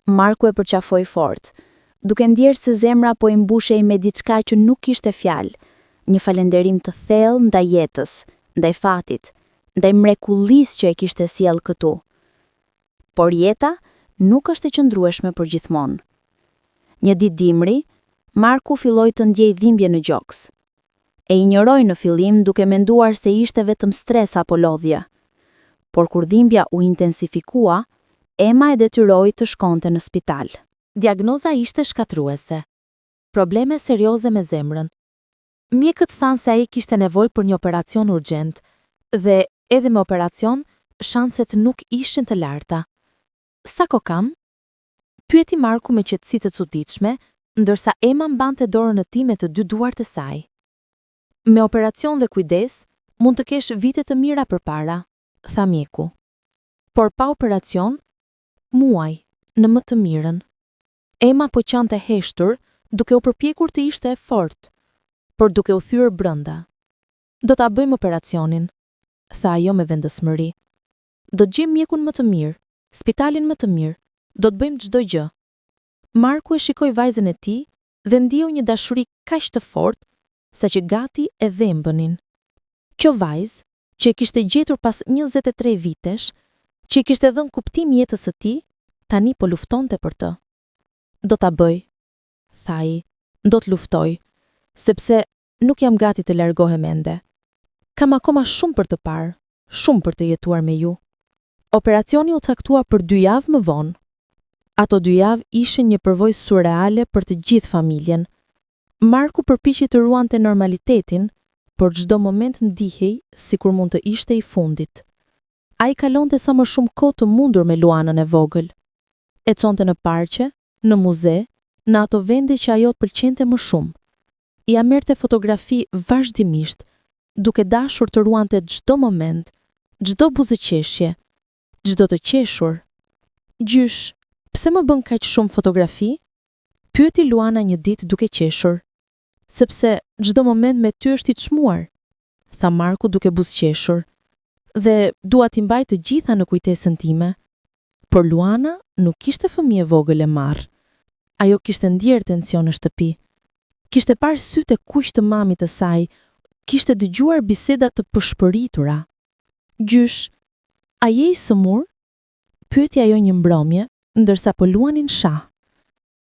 Marku e përqafoi fort, duke ndjerë se zemra po i mbushej me diçka që nuk kishte fjalë, një falënderim të thellë ndaj jetës, ndaj fatit, ndaj mrekullisë që e kishte sjell këtu. Por jeta nuk është e qëndrueshme për gjithmonë. Një ditë dimri, Marku filloi të ndjej dhimbje në gjoks. E injoroi në fillim duke menduar se ishte vetëm stres apo lodhje. Por kur dhimbja u intensifikua, Emma e detyroi të shkonte në spital. Diagnoza ishte shkatruese. Probleme serioze me zemrën. Mjekët thanë se ai kishte nevojë për një operacion urgjent dhe edhe me operacion, shanset nuk ishin të larta. Sa ko kam? Pyeti Marku me qetësi të çuditshme, ndërsa Ema mbante dorën e tij me të dy duart e saj. Me operacion dhe kujdes, mund të kesh vite të mira përpara, tha mjeku. Por pa operacion, muaj, në më të mirën. Ema po qante heshtur, duke u përpjekur të ishte e fortë, por duke u thyer brenda. Do ta bëjmë operacionin, tha ajo me vendosmëri. Do të gjejmë mjekun më të mirë, spitalin më të mirë, do të bëjmë çdo gjë. Marku e shikoi vajzën e tij dhe ndieu një dashuri kaq të fortë, saqë gati e dhembënin. Kjo vajzë, që e kishte gjetur pas 23 vitesh, që i kishte dhënë kuptim jetës së tij, tani po luftonte për të. Do ta bëj, tha ai, do të luftoj, sepse nuk jam gati të largohem ende. Kam akoma shumë për të parë, shumë për të jetuar me ju. Operacioni u caktua për 2 javë më vonë. Ato 2 javë ishin një përvojë surreale për të gjithë familjen. Marku përpiqej të ruante normalitetin, por çdo moment ndihej sikur mund të ishte i fundit. Ai kalonte sa më shumë kohë të mundur me Luanën e vogël. E çonte në parqe, në muze, në ato vende që ajo të pëlqente më shumë. Ja merrte fotografi vazhdimisht, duke dashur të ruante çdo moment, çdo buzëqeshje, çdo të qeshur. Gjysh, pse më bën kaq shumë fotografi? Pyeti Luana një ditë duke qeshur. Sepse çdo moment me ty është i çmuar, tha Marku duke buzëqeshur. Dhe dua t'i mbaj të gjitha në kujtesën time. Por Luana nuk kishte fëmijë vogël e marr. Ajo kishte ndjerë tension në shtëpi. Kishte parë sytë e kuq të mamit të saj, kishte dëgjuar biseda të përshpëritura. Gjysh, a je i sëmur? Pyeti ajo një mbrëmje, ndërsa po luanin shah.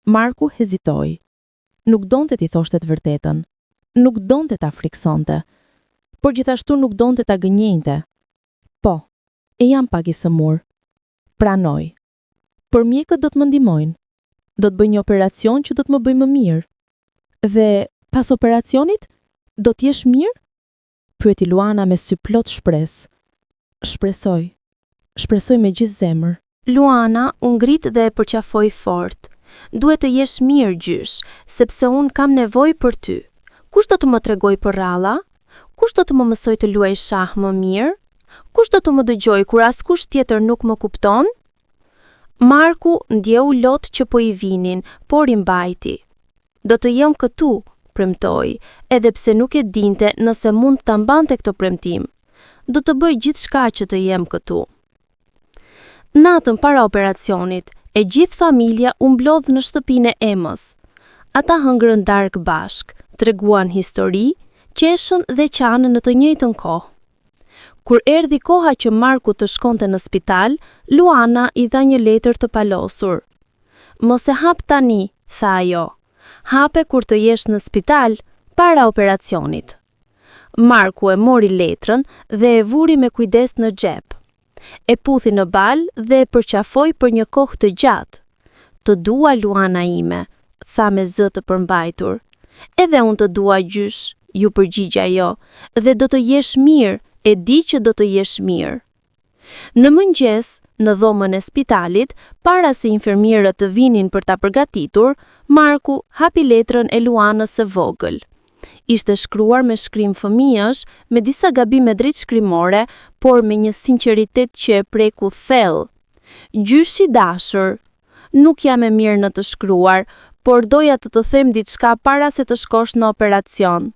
Marku hezitoi. Nuk donte t'i thoshte të vërtetën. Nuk donte ta friksonte. Por gjithashtu nuk donte ta gënjejnte. Po, e jam pak i sëmur. Pranoj. Por mjekët do të më ndihmojnë. Do të bëj një operacion që do të më bëjë më mirë. Dhe pas operacionit, do t'jesh mirë? Pyeti Luana me sy plot shpresë. Shpresoj. Shpresoj me gjithë zemër. Luana u ngrit dhe e përqafoi fort. Duhet të jesh mirë gjysh, sepse unë kam nevojë për ty. Kush do të më tregoj për ralla? Kush do të më mësoj të luaj shah më mirë? Kush do të më dëgjoj kur askush tjetër nuk më kupton? Marku ndjeu lot që po i vinin, por i mbajti. Do të jem këtu, premtoi, edhe pse nuk e dinte nëse mund ta mbante këtë premtim. Do të bëj gjithçka që të jem këtu. Natën para operacionit, e gjithë familja u mblodh në shtëpinë e Emës. Ata hëngrën darkë bashk, treguan histori, qeshën dhe qanën në të njëjtën kohë. Kur erdhi koha që Marku të shkonte në spital, Luana i dha një letër të palosur. Mos e hap tani, tha ajo. Hape kur të jesh në spital para operacionit. Marku e mori letrën dhe e vuri me kujdes në xhep. E puthi në bal dhe e përqafoi për një kohë të gjatë. Të dua Luana ime, tha me zë të përmbajtur. Edhe unë të dua gjysh, ju përgjigja ajo, dhe do të jesh mirë, e di që do të jesh mirë. Në mëngjes, në dhomën e spitalit, para se infermierët të vinin për ta përgatitur, Marku hapi letrën e Luanës së vogël. Ishte shkruar me shkrim fëmijësh, me disa gabime drejtshkrimore, por me një sinqeritet që e preku thellë. Gjyshi dashur, nuk jam e mirë në të shkruar, por doja të them diçka para se të shkosh në operacion.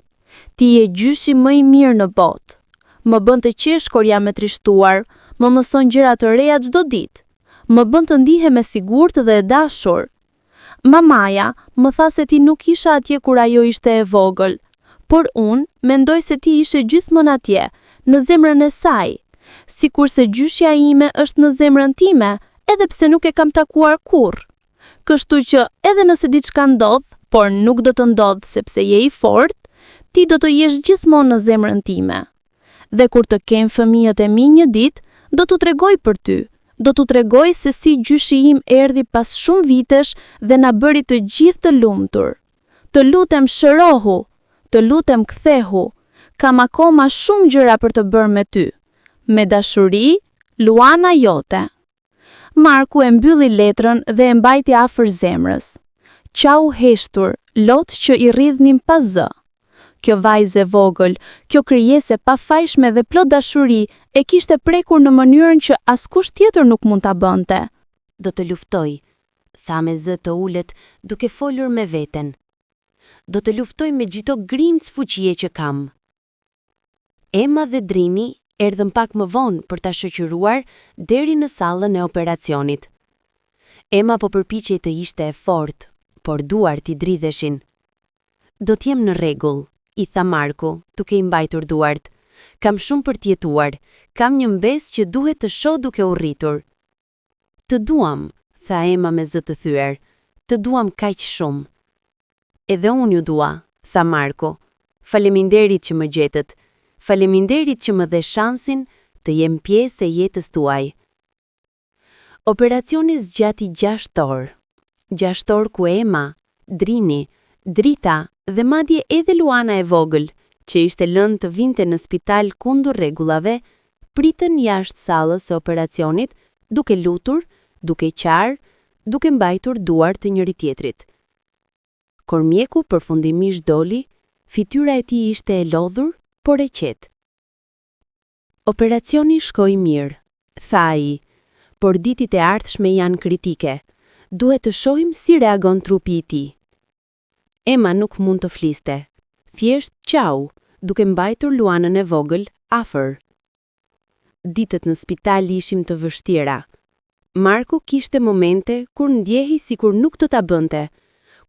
Ti je gjyshi më i mirë në botë. Më bën të qesh kur jam e trishtuar, më mëson gjëra të reja çdo ditë. Më bën të ndihem e sigurt dhe e dashur. Mamaja më tha se ti nuk isha atje kur ajo ishte e vogël, por unë mendoj se ti ishe gjithmonë atje, në zemrën e saj. Sikurse gjyshja ime është në zemrën time, edhe pse nuk e kam takuar kurrë. Kështu që edhe nëse diçka ndodh, por nuk do të ndodh sepse je i fortë, ti do të jesh gjithmonë në zemrën time. Dhe kur të kem fëmijët e mi një ditë, do t'u tregoj për ty, Do t'u tregoj se si gjyshi im erdhi pas shumë vitesh dhe na bëri të gjithë të lumtur. Të lutem shërohu, të lutem kthehu, kam akoma shumë gjëra për të bërë me ty. Me dashuri, Luana jote. Marku e mbylli letrën dhe e mbajti afër zemrës. Qau heshtur, lot që i rridhnin pa zë. Kjo vajzë e vogël, kjo krijese pafajshme dhe plot dashuri, e kishte prekur në mënyrën që askush tjetër nuk mund ta bënte. Do të luftoj, tha me zë të ulët, duke folur me veten. Do të luftoj me gjitho grimc fuqie që kam. Emma dhe Drini erdhën pak më vonë për ta shoqëruar deri në sallën e operacionit. Emma po përpiqej të ishte e fortë, por duart i dridheshin. Do t'jem në rregull, i tha Marku, duke i mbajtur duart. Kam shumë për t'jetuar, kam një mbes që duhet të shoh duke u rritur. Të duam, tha Emma me zë të thyer, të duam kaq shumë. Edhe unë ju dua, tha Marku. Faleminderit që më gjetët. Faleminderit që më dhe shansin të jem pjesë e jetës tuaj. Operacioni zgjati 6 orë. 6 orë ku Emma, Drini, Drita dhe madje edhe Luana e vogël, që ishte lënë të vinte në spital kundër rregullave, pritën jashtë sallës së operacionit, duke lutur, duke qarë, duke mbajtur duart të njëri tjetrit. Kur mjeku përfundimisht doli, fytyra e tij ishte e lodhur, por e qetë. Operacioni shkoi mirë, tha ai, por ditët e ardhshme janë kritike. Duhet të shohim si reagon trupi i tij. Emma nuk mund të fliste. Thjesht qau, duke mbajtur Luanën e vogël afër. Ditët në spital ishim të vështira. Marku kishte momente kur ndjehi sikur nuk do ta bënte,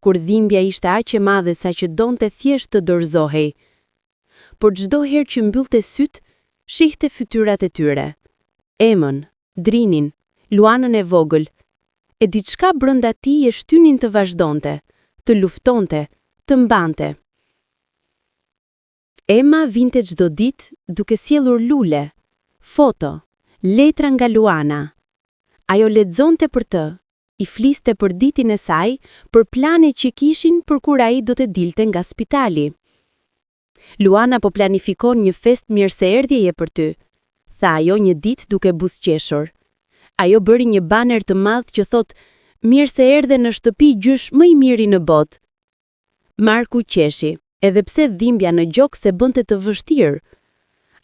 kur dhimbja ishte aq e madhe sa që donte thjesht të dorëzohej. Por çdo herë që mbyllte syt, shihte fytyrat e tyre. Emën, Drinin, Luanën e vogël. E diçka brenda tij e shtynin të vazhdonte, të luftonte, të mbante. Emma vinte çdo ditë duke sjellur lule, foto, letra nga Luana. Ajo lexonte për të, i fliste për ditën e saj, për planet që kishin për kur ai do të dilte nga spitali. Luana po planifikon një fest mirëseerdhjeje për ty, tha ajo një ditë duke buzëqeshur. Ajo bëri një baner të madh që thot, mirë se erdhe në shtëpi gjysh më i miri në botë. Marku qeshi, edhe pse dhimbja në gjok se bënte të vështirë.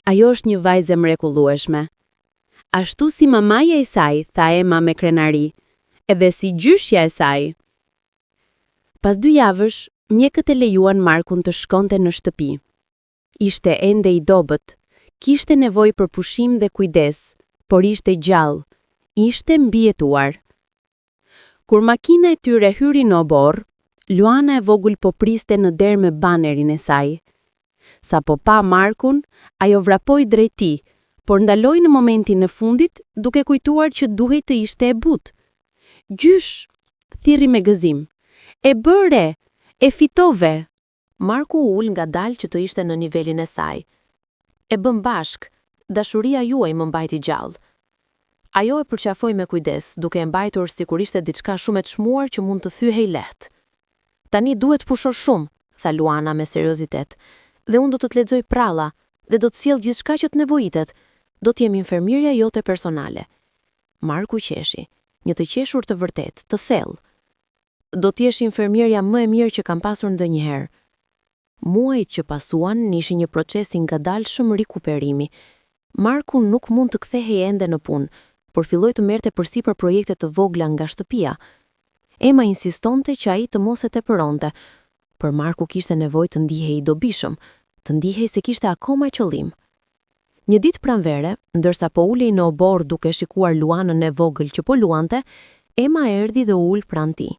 Ajo është një vajzë mrekullueshme. Ashtu si mamaja e saj, tha Emma me krenari, edhe si gjyshja e saj. Pas 2 javësh, mjekët e lejuan Markun të shkonte në shtëpi. Ishte ende i dobët, kishte nevojë për pushim dhe kujdes, por ishte gjallë. Ishte mbijetuar. Kur makina e tyre hyri në obor, Luana e vogël po priste në derë me banerin e saj. Sa po pa Markun, ajo vrapoi drejt tij, por ndaloi në momentin e fundit duke kujtuar që duhej të ishte e butë. Gjysh, thirri me gëzim. E bëre, e fitove. Marku u ul ngadalë që të ishte në nivelin e saj. E bëm bashk, dashuria juaj më mbajti gjallë. Ajo e përqafoi me kujdes, duke e mbajtur sikur ishte diçka shumë e çmuar që mund të thyhej lehtë. Tani duhet pushosh shumë, tha Luana me seriozitet, dhe unë do të lexoj pralla dhe do të sjell gjithçka që të nevojitet. Do të jem infermierja jote personale. Marku qeshi, një të qeshur të vërtet, të thellë. Do të jesh infermierja më e mirë që kam pasur ndonjëherë. Muajt që pasuan nishin një proces i ngadalshëm rikuperimi. Marku nuk mund të kthehej ende në punë, por filloi të merrte përsipër projekte të vogla nga shtëpia. Emma insistonte që ai të mos e tepëronte, por Marku kishte nevojë të ndihej i dobishëm, të ndihej se kishte akoma qëllim. Një ditë pranvere, ndërsa po ulej në obor duke shikuar Luanën e vogël që po luante, Emma erdhi dhe ul pranë tij.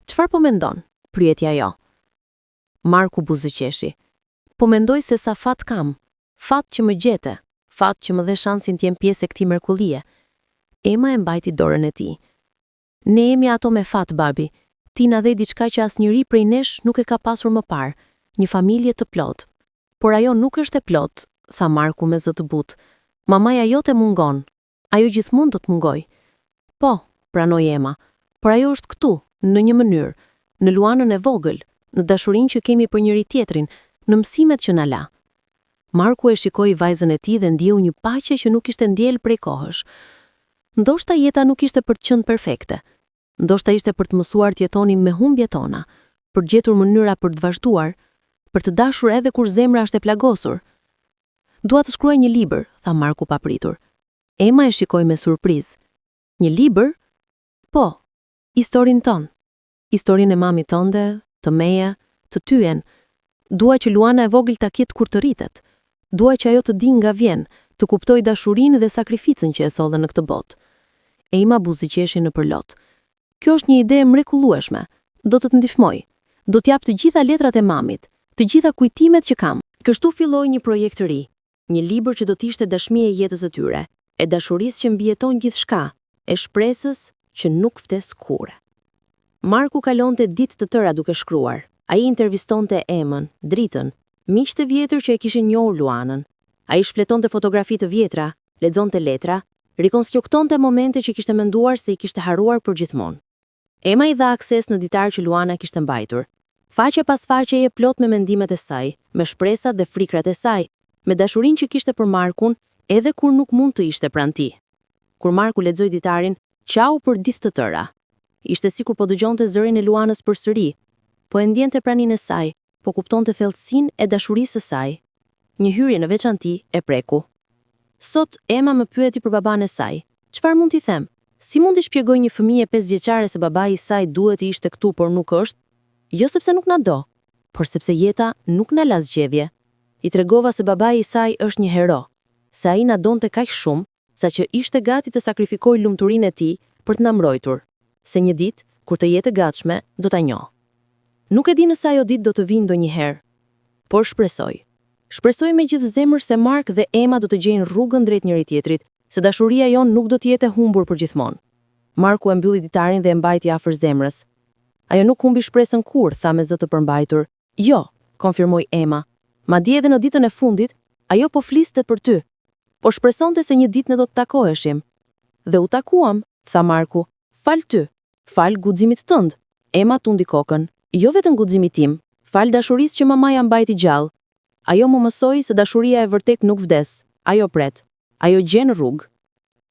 "Çfarë po mendon?" pyeti ajo. Marku buzëqeshi. "Po mendoj se sa fat kam, fat që më gjete. Fat që më dhe shansin të jem pjesë e këtij mrekullie." Emma e mbajti dorën e tij. "Ne jemi ato me fat, babi. Ti na dhe diçka që asnjëri prej nesh nuk e ka pasur më parë, një familje të plotë." "Por ajo nuk është e plotë," tha Marku me zë të butë. "Mamaja jote mungon." Ajo gjithmonë do të mungoj. Po, pranoi Emma, por ajo është këtu, në një mënyrë, në Luanën e vogël, në dashurinë që kemi për njëri tjetrin, në mësimet që na la. Marku e shikoi vajzën e tij dhe ndjeu një paqe që nuk ishte ndjel prej kohësh. Ndoshta jeta nuk ishte për të qenë perfekte. Ndoshta ishte për të mësuar të jetonim me humbjet tona, për të gjetur mënyra për të vazhduar, për të dashur edhe kur zemra është e plagosur. Dua të shkruaj një libër, tha Marku papritur. Emma e shikoi me surprizë. Një libër? Po, historinë tonë. Historinë e mamit tënde, të meje, të tyen. Dua që Luana e vogël ta ketë kur të rritet. Dua që ajo të di nga vjen, të kuptoj dashurinë dhe sakrificën që e solli në këtë botë. Emma buzëqeshi në përlot. Kjo është një ide mrekullueshme. Do të ndihmoj. Do t'jap të gjitha letrat e mamit, të gjitha kujtimet që kam. Kështu filloi një projekt të ri, një libër që do të ishte dashmi e jetës së tyre, e dashurisë që mbijeton gjithçka, e shpresës që nuk ftes kurrë. Marku kalonte ditë të tëra duke shkruar. Ai intervistonte Emën, Dritën, miqtë e vjetër që e kishin njohur Luanën. Ai shfletonte fotografi të vjetra, lexonte letra, rikonstruktonte momente që kishte menduar se I kishte haruar përgjithmonë. Emma I dha akses në ditar që Luana kishte mbajtur. Faqe pas faqeje plot me mendimet e saj, me shpresat dhe frikrat e saj, me dashurinë që kishte për Markun, edhe kur nuk mund të ishte pranë tij. Kur Marku lexoi ditarin, qau për ditë të tëra. Ishte sikur po dëgjonte zërin e Luanës përsëri, po e ndjente praninë e saj, po kuptonte thellësinë e dashurisë së saj. Një hyrje në veçanti e preku. Sot Emma më pyeti për baban e saj. Çfarë mund t'i them? Si mund t'i shpjegoj një fëmijë 5 vjeçare se babai I saj duhet të ishte këtu por nuk është? Jo sepse nuk na do, por sepse jeta nuk na la zgjedhje. I tregova se babai I saj është një hero, se ai na donte kaq shumë, saqë ishte gati të sakrifikojë lumturinë e tij për të na mbrojtur. Se një ditë, kur të jetë e gatshme, do ta njoh. Nuk e di nëse ajo ditë do të vijë ndonjëherë, por shpresoj. Shpresoj me gjithë zemër se Mark dhe Emma do të gjejnë rrugën drejt njëri tjetrit, se dashuria jon nuk do të jetë e humbur përgjithmonë. Marku e mbylli ditarin dhe e mbajti afër zemrës. Ajo nuk humbi shpresën kurrë, tha me zë të përmbajtur. Jo, konfirmoi Emma. Madje edhe në ditën e fundit, ajo po fliste për ty. Po shpresonte se një ditë ne do të takoheshim. Dhe u takuam, tha Marku. Fal ty, fal guximit tënd. Emma tundi kokën. Jo vetëm guximit tim, fal dashurisë që mamaja mbajti gjallë. Ajo më mësoi se dashuria e vërtet nuk vdes. Ajo pret. Ajo gjen rrugë.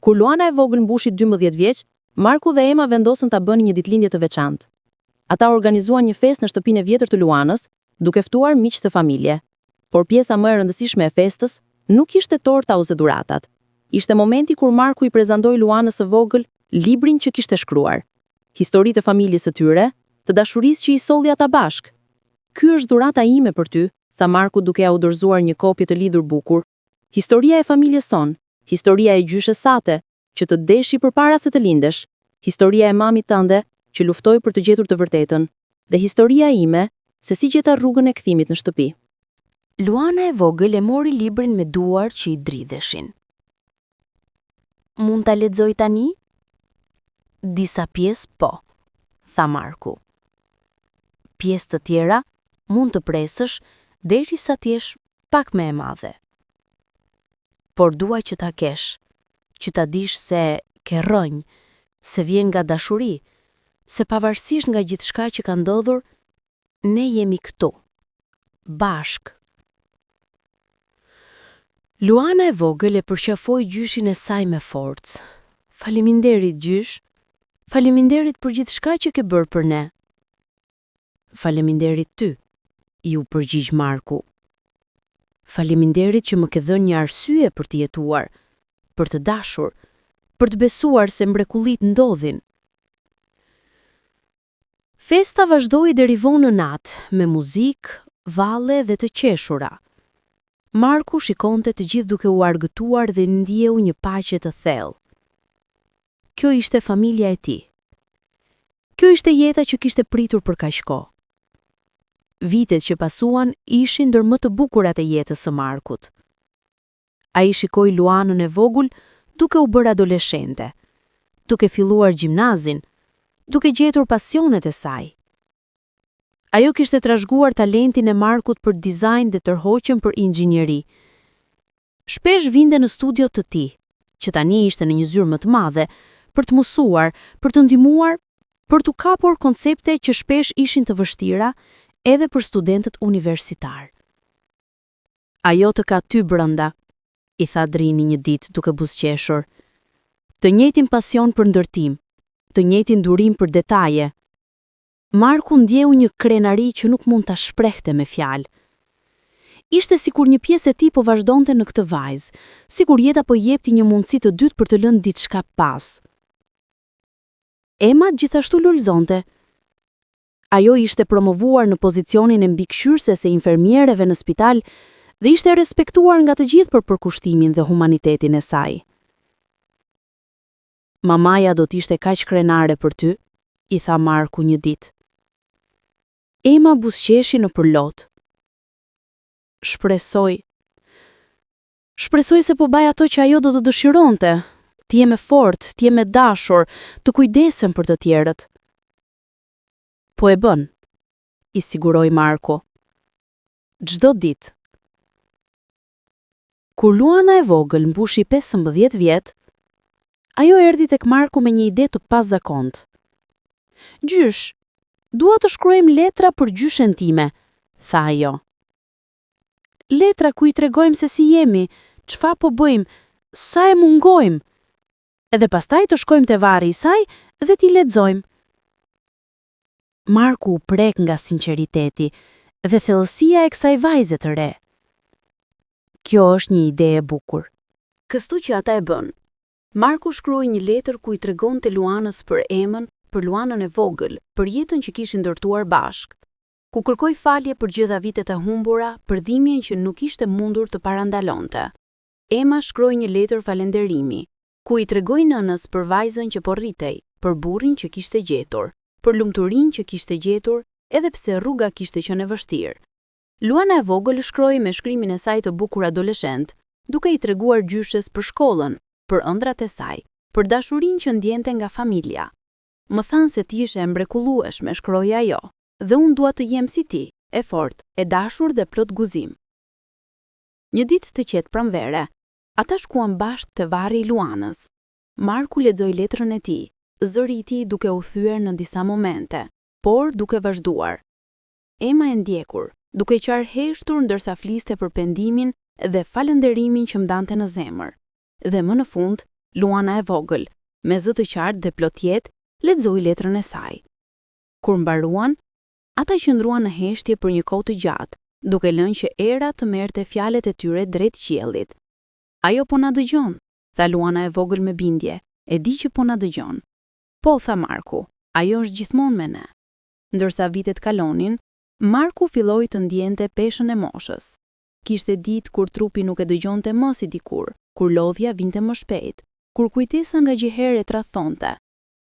Kur Luana e vogël mbushi 12 vjeç, Marku dhe Emma vendosën ta bënin një ditëlindje të veçantë. Ata organizuan një festë në shtëpinë e vjetër të Luanës, duke ftuar miq të familje. Por pjesa më e rëndësishme e festës nuk ishte torta ose dhuratat. Ishte momenti kur Marku I prezantoi Luanës së vogël librin që kishte shkruar. Historitë e familjes së tyre, të dashurisë që I solli ata bashk. Ky është dhurata ime për ty, tha Marku duke ia u dorëzuar një kopje të lidhur bukur. Historia e familjes son, historia e gjyshes sate, që të deshi përpara se të lindesh, historia e mamit tënde, që luftoi për të gjetur të vërtetën, dhe historia ime, se si gjeta rrugën e kthimit në shtëpi. Luana e vogël e mori librin me duar që I dridheshin. Mund ta lexoj tani? Disa pjesë po, tha Marku. Pjesë të tjera mund të presësh derisa t'jesh pak më e madhe. Por dua që ta kesh, që ta dish se ke rënjë, se vjen nga dashuri, se pavarësisht nga gjithçka që ka ndodhur, ne jemi këtu, bashk. Luana e vogël e përqafoi gjyshin e saj me forcë. Faleminderit gjysh, faleminderit për gjithçka që ke bërë për ne. Faleminderit ty, ju përgjigj Marku. Faleminderit që më ke dhënë një arsye për të jetuar, për të dashur, për të besuar se mrekullit ndodhin. Festa vazhdoi deri vonë në natë, me muzikë, valle dhe të qeshura. Marku shikonte të gjithë duke u argëtuar dhe ndjeu një paqe të thellë. Kjo ishte familja e tij. Kjo ishte jeta që kishte pritur për kaq kohë. Vitet që pasuan ishin ndër më të bukurat e jetës së Markut. Ai shikoi Luanën e vogël duke u bërë adoleshente, duke filluar gjimnazin, duke gjetur pasionet e saj. Ajo kishte trashëguar talentin e Markut për dizajn dhe tërhoqjen për inxhinieri. Shpesh vinte në studiot të tij, që tani ishte në një zyrë më të madhe, për të mësuar, për të ndihmuar, për të kapur koncepte që shpesh ishin të vështira edhe për studentët universitar. Ajo të ka ty brënda, i tha Drini një ditë duke buzëqeshur. Të njëjtin pasion për ndërtim, të njëjtin durim për detaje. Marku ndjeu një krenari që nuk mund ta shprehte me fjalë. Ishte sikur një pjesë e tij po vazhdonte në këtë vajzë, sikur jeta po jepti një mundësi të dytë për të lënë diçka pas. Emma gjithashtu lulëzonte. Ajo ishte promovuar në pozicionin e mbikëqyrëse së infermierëve në spital dhe ishte respektuar nga të gjithë për përkushtimin dhe humanitetin e saj. Mamaja do t'ishte kaq krenare për ty, i tha Marku një ditë. Emma buzëqeshi në përlot. Shpresoj se po baj ato që ajo do të dëshironte. Ti je me fort, ti je me dashur, të kujdesem për të tjerët. Po e bën, i siguroi Marko. Çdo ditë. Kur Luana e vogël mbushi 15 vjet, ajo erdhi tek Marku me një ide të pazakontë. Gjysh, dua të shkruajmë letra për gjyshen time, tha ajo. Letra ku i tregojmë se si jemi, çfarë po bëjmë, sa e mungojmë. Edhe pastaj të shkojmë te varri i saj dhe t'i lexojmë. Marku u prek nga sinqeriteti dhe thellësia e kësaj vajze të re. Kjo është një ide e bukur. Kështu që ata e bën. Marku shkroi një letër ku i tregonte Luanës për Emën, për Luanën e vogël, për jetën që kishin ndërtuar bashk. Ku kërkoi falje për gjitha vitet e humbura, për dhimbjen që nuk ishte mundur të parandalonte. Emma shkroi një letër falënderimi, ku i tregoi nënës për vajzën që po rritej, për burrin që kishte gjetur, për lumturinë që kishte gjetur, edhe pse rruga kishte qenë e vështirë. Luana e vogël shkroi me shkrimin e saj të bukur adoleshent, duke i treguar gjyshes për shkollën, për ëndrat e saj, për dashurinë që ndjente nga familja. Më thanë se ti ishe e mrekullueshme, shkroi ajo, dhe unë dua të jem si ti, e fortë, e dashur dhe plot guzim. Një ditë të qetë pranvere, ata shkuan bashkë te varri i Luanës. Marku lexoi letrën e tij, zëri i tij duke u thyer në disa momente, por duke vazhduar. Emma e ndjekur, duke qarë heshtur ndërsa fliste për pendimin dhe falënderimin që mdante në zemër. Dhe më në fund, Luana e vogël, me zë të qartë dhe plot jetë, lexoi letrën e saj. Kur mbaruan, ata qëndruan në heshtje për një kohë të gjatë, duke lënë që era të merrte fjalët e tyre drejt qiellit. Ajo po na dëgjon, tha Luana e vogël me bindje, e di që po na dëgjon. Po, tha Marku, ajo është gjithmonë me ne. Ndërsa vitet kalonin, Marku filloi të ndjente peshën e moshës. Kishte ditë kur trupi nuk e dëgjonte më si dikur, kur lodhja vinte më shpejt, kur kujtesa ngagjëherë e tradhonte.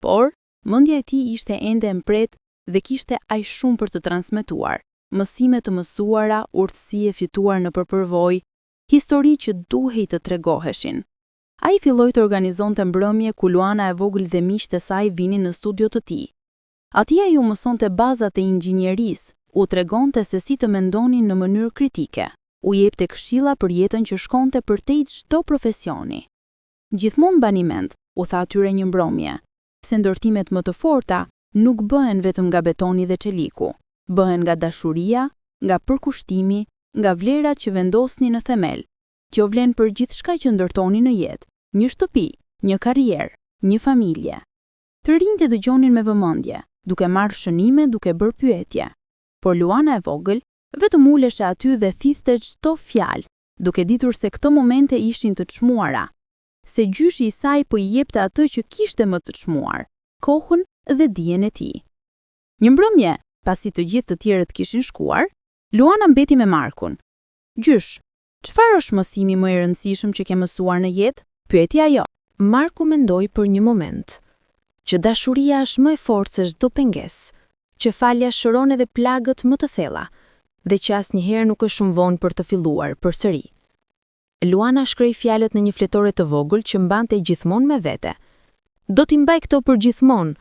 Por, mendja e tij ishte ende e mpret dhe kishte aq shumë për të transmetuar, mësime të mësuara, urtësi e fituar në përpërvojë, histori që duhej të tregoheshin. Ai filloi të organizonte mbrëmje ku Luana e vogël dhe miqtë e saj vinin në studio të tij. Atje ai u mësonte bazat e inxhinierisë, u tregonte se si të mendonin në mënyrë kritike, u jepte këshilla për jetën që shkonte përtej çdo profesioni. Gjithmonë bani mend, u tha atyre një mbrëmje, se ndërtimet më të forta nuk bëhen vetëm nga betoni dhe çeliku, bëhen nga dashuria, nga përkushtimi, nga vlerat që vendosni në themel. Kjo vlen për gjithçka që ndërtoni në jetë, një shtëpi, një karrierë, një familje. Të rinjtë dëgjonin me vëmendje, duke marrë shënime, duke bërë pyetje. Por Luana e vogël vetëm uleshe aty dhe thithte çdo fjalë, duke ditur se këto momente ishin të çmuara, se gjyshi i saj po i jepte atë që kishte më të çmuar, kohën dhe dijen e tij. Një mbrëmje, pasi të gjithë të tjerët kishin shkuar, Luana mbeti me Markun. Gjysh, çfarë është mësimi më i rëndësishëm që ke mësuar në jetë? Pyeti ajo. Marku mendoi për një moment që dashuria është më e fortë se çdo pengesë, që falja shëron edhe plagët më të thella, dhe që asnjëherë nuk është shumë vonë për të filluar përsëri. Luana shkroi fjalët në një fletore të vogël që mbante gjithmonë me vete. Do t'i mbaj këto për gjithmonë.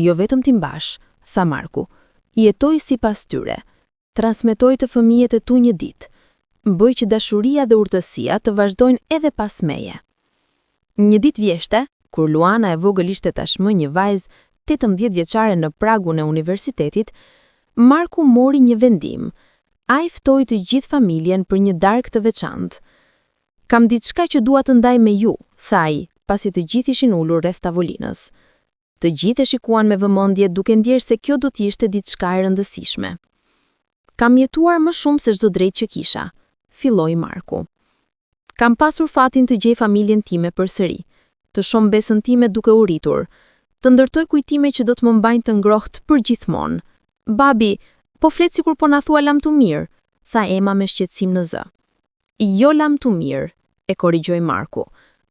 Jo vetëm t'i mbash, tha Marku. Jetoj sipas tyre. Transmetoj të fëmijët e tu një ditë. Bëj që dashuria dhe urtësia të vazhdojnë edhe pas meje. Një ditë vjeshte, kur Luana e vogël ishte tashmë një vajzë 18 vjeçare në pragun e universitetit, Marku mori një vendim. Ai ftoi të gjithë familjen për një darkë të veçantë. Kam diçka që dua të ndaj me ju, tha ai, pasi të gjithë ishin ulur rreth tavolinës. Të gjithë e shikuan me vëmendje duke ndjerë se kjo do të ishte diçka e rëndësishme. Kam jetuar më shumë se çdo drejtë që kisha, filloi Marku. Kam pasur fatin të gjej familjen time përsëri, të shoh besën time duke u rritur, të ndërtoj kujtime që do të më mbajnë të ngrohtë për gjithmonë. Babi, po flet sikur po na thua lam të mirë, tha Ema me shqetësim në zë. Jo lam të mirë, e korrigjoi Marku.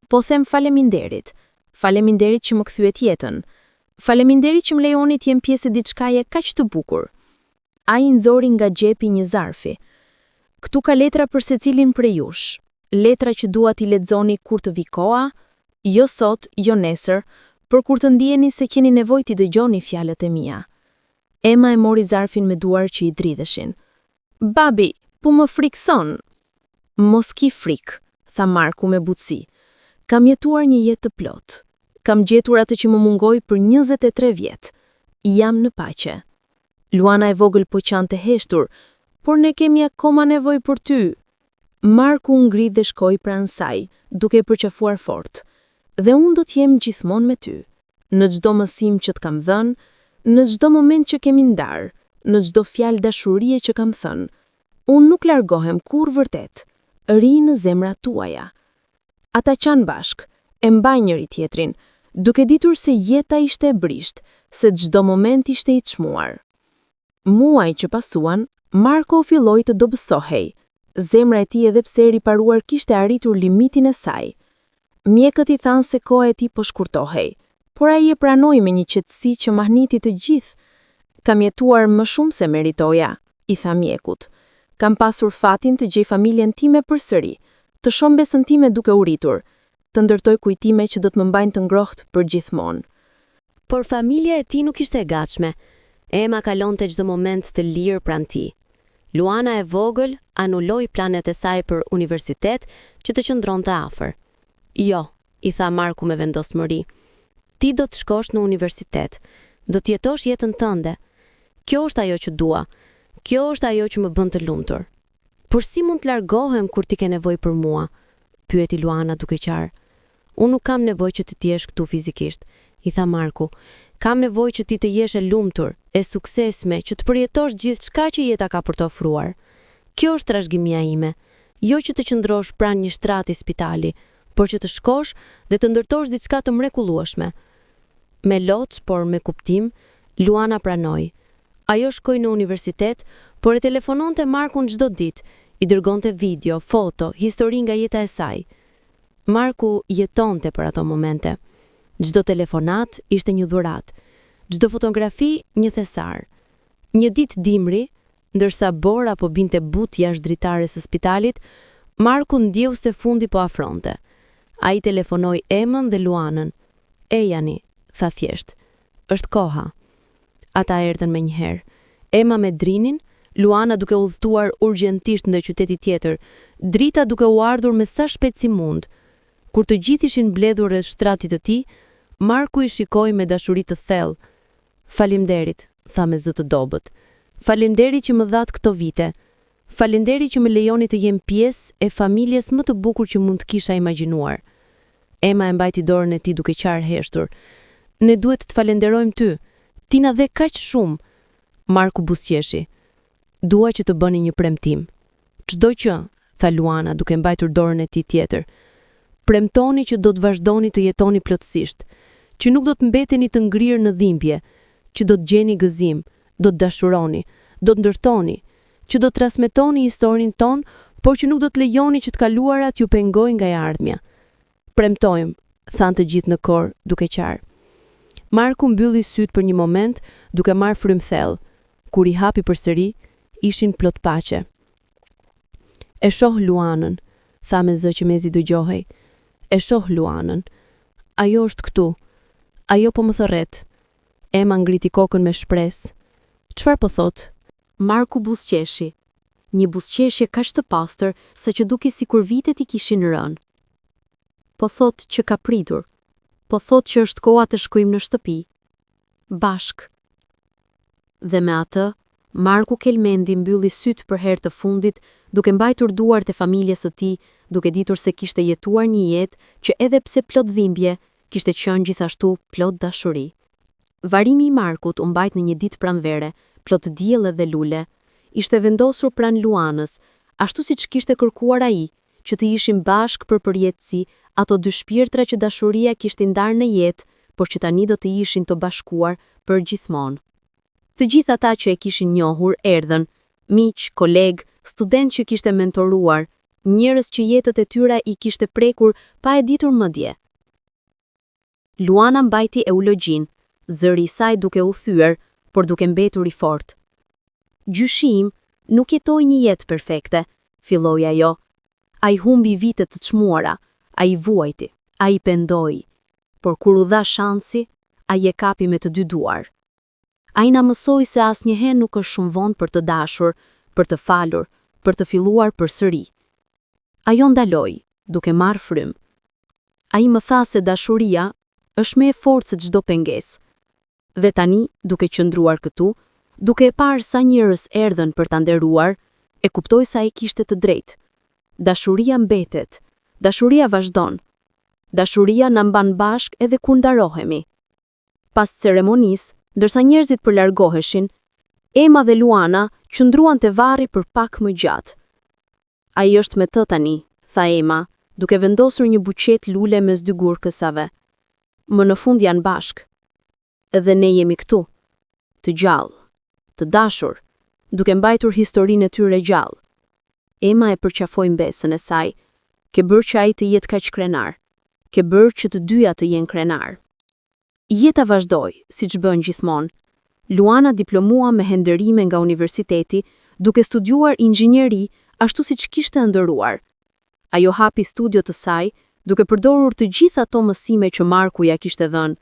Po them faleminderit. Faleminderit që më kthyet jetën. Faleminderit që më lejoni të jem pjesë e diçkaje kaq të bukur. Ai nxori nga xhepi një zarfi. Ktu ka letra për secilin prej jush. Letra që dua t'i lexoni kur të vi koha, jo sot, jo nesër, por kur të ndiheni se keni nevojë t'i dëgjoni fjalët e mia. Ema e mori zarfin me duar që i dridheshin. Babi, po më frikson. Mos ki frik, tha Marku me butësi. Kam jetuar një jetë të plotë. Kam gjetur atë që më mungoi për 23 vjet. Jam në paqe. Luana e vogël po qante heshtur, por ne kemi akoma nevojë për ty. Marku ngrit dhe shkoi pranë saj, duke e përqafuar fort. Dhe unë do të jem gjithmonë me ty. Në çdo mësim që të kam dhënë, në çdo moment që kemi ndarë, në çdo fjalë dashurie që kam thënë. Unë nuk largohem kur vërtet. Ri në zemrat tuaja. Ata qanë bashk, e mbajnë njëri tjetrin, duke ditur se jeta ishte e brisht, se çdo moment ishte i çmuar. Muaj që pasuan, Marko filloi të dobësohej. Zemra e tij edhe pse e riparuar kishte arritur limitin e saj. Mjekët i thanë se koha e tij po shkurtohej, por ai e pranoi me një qetësi që mahniti të gjithë. Kam jetuar më shumë se meritoja, i tha mjekut. Kam pasur fatin të gjej familjen time përsëri, të shoh besën time duke u rritur, të ndërtoj kujtime që do të më mbajnë të ngrohtë për gjithmonë. Por familja e tij nuk ishte e gatshme. Ema kalonte çdo moment të lirë pranë tij. Luana e vogël anuloi planet e saj për universitet që të qëndronte afër. Jo, i tha Marku me vendosmëri. Ti do të shkosh në universitet, do të jetosh jetën tënde. Kjo është ajo që dua. Kjo është ajo që më bën të lumtur. Por si mund të largohem kur ti ke nevojë për mua? Pyeti Luana duke qarë. Unë nuk kam nevojë që ti jesh këtu fizikisht, i tha Marku. Kam nevojë që ti të jesh e lumtur, e suksesme, që të përjetosh gjithçka që jeta ka për të ofruar. Kjo është trashëgimia ime. Jo që të qëndrosh pranë një shtrati spitali, por që të shkosh dhe të ndërtosh diçka të mrekullueshme. Me loc, por me kuptim, Luana pranoi. Ajo shkoi në universitet, por e telefononte Markun çdo ditë, i dërgonte video, foto, histori nga jeta e saj. Marku jetonte për ato momente. Çdo telefonat ishte një dhuratë, çdo fotografi një thesar. Një ditë dimri, ndërsa Bora po binte but jashtë dritares së spitalit, Marku ndjeu se fundi po afronte. Ai telefonoi Emën dhe Luanën. Ejani, tha thjesht. Është koha. Ata erdhën me njëherë. Ema me Drinin, Luana duke udhëtuar urgjentisht ndër qyteti tjetër, Drita duke u ardhur me sa shpejt si mund. Kur të gjithë ishin mbledhur rreth shtratit të tij, Marku i shikoi me dashuri të thellë. Faleminderit, tha me zë të dobët. Faleminderit që më dhat këto vite. Faleminderit që më lejoni të jem pjesë e familjes më të bukur që mund të kisha imagjinuar. Ema e mbajti dorën e tij duke qarë heshtur. Ne duhet të falenderojmë ty. Ti na dhe kaq shumë. Marku buzëqeshi. Dua që të bëni një premtim. Çdo që, tha Luana duke mbajtur dorën e tij tjetër. Premtoni që do të vazhdoni të jetoni plotësisht, që nuk do të mbeteni të ngrirë në dhimbje, që do të gjeni gëzim, do të dashuroni, do të ndërtoni, që do të transmetoni historinë tonë, por që nuk do të lejoni që të kaluarat ju pengojnë nga e ardhmja. Premtojmë, thanë të gjithë në kor, duke qarë. Marku mbylli syt për një moment, duke marrë frym thellë. Kur i hapi përsëri, ishin plot paqe. E shoh Luanën, tha me zë që mezi dëgjohej. E shoh Luanën. Ajo është këtu. Ajo po më thërret. Ema ngriti kokën me shpresë. Çfarë po thot? Marku buzëqeshi. Një buzëqeshje kaq të pastër sa që duke sikur vitet I kishin rënë. po thot që ka pritur, po thot që është koha të shkojmë në shtëpi. Bashk. Dhe me atë, Marku Kelmendi mbylli sytë për herë të fundit, duke mbajtur duart e familjes së tij, duke ditur se kishte jetuar një jetë që edhe pse plot dhimbje, kishte qenë gjithashtu plot dashuri. Varimi i Markut u mbajt në një ditë pranvere, plot diell dhe lule, ishte vendosur pranë Luanës, ashtu siç kishte kërkuar ai, që të ishin bashk për përjetësi ato dy shpirtra që dashuria kishte ndarë në jetë, por që tani do të ishin të bashkuar për gjithmonë. Të gjithë ata që e kishin njohur erdhën, miq, koleg, student që kishte mentoruar, njerëz që jetët e tyre i kishte prekur pa e ditur mëdje. Luana mbajti eulogjin, zëri i saj duke u thyer, por duke mbetur i fortë. Gjyshim, nuk jetoi një jetë perfekte, filloi ajo. Ai humbi vite të çmuara, ai vuajti, ai pendoi, por kur u dha shansi, ai e kapi me të dy duar. Ai na mësoi se asnjëherë nuk është shumë vonë për të dashur, për të falur, për të filluar përsëri. Ajo ndaloi, duke marrë frym. Ai më tha se dashuria është më e fortë se çdo pengesë. Dhe tani, duke qëndruar këtu, duke e parë sa njerëz erdhën për ta nderuar, e kuptoi se ai kishte të drejtë. Dashuria mbetet, dashuria vazhdon. Dashuria na mban bashk edhe kur ndarohemi. Pas ceremonisë, ndërsa njerëzit përlargoheshin, Ema dhe Luana qëndruan te varri për pak më gjatë. Ai është me të tani, tha Ema, duke vendosur një buqet lule mes dy gurkësave. Më në fund janë bashk. Edhe ne jemi këtu, të gjallë, të dashur, duke mbajtur historinë e tyre gjallë. Ema e përqafoi mbesën e saj, ke bërë që ai të jetë kaq krenar, ke bërë që të dyja të jenë krenar. Jeta vazhdoi, siç bën gjithmonë. Luana diplomua me henderime nga universiteti, duke studiuar inxhinieri, ashtu siç kishte ëndërruar. Ajo hapi studio të saj, duke përdorur të gjitha ato mësime që Marku ja kishte dhënë.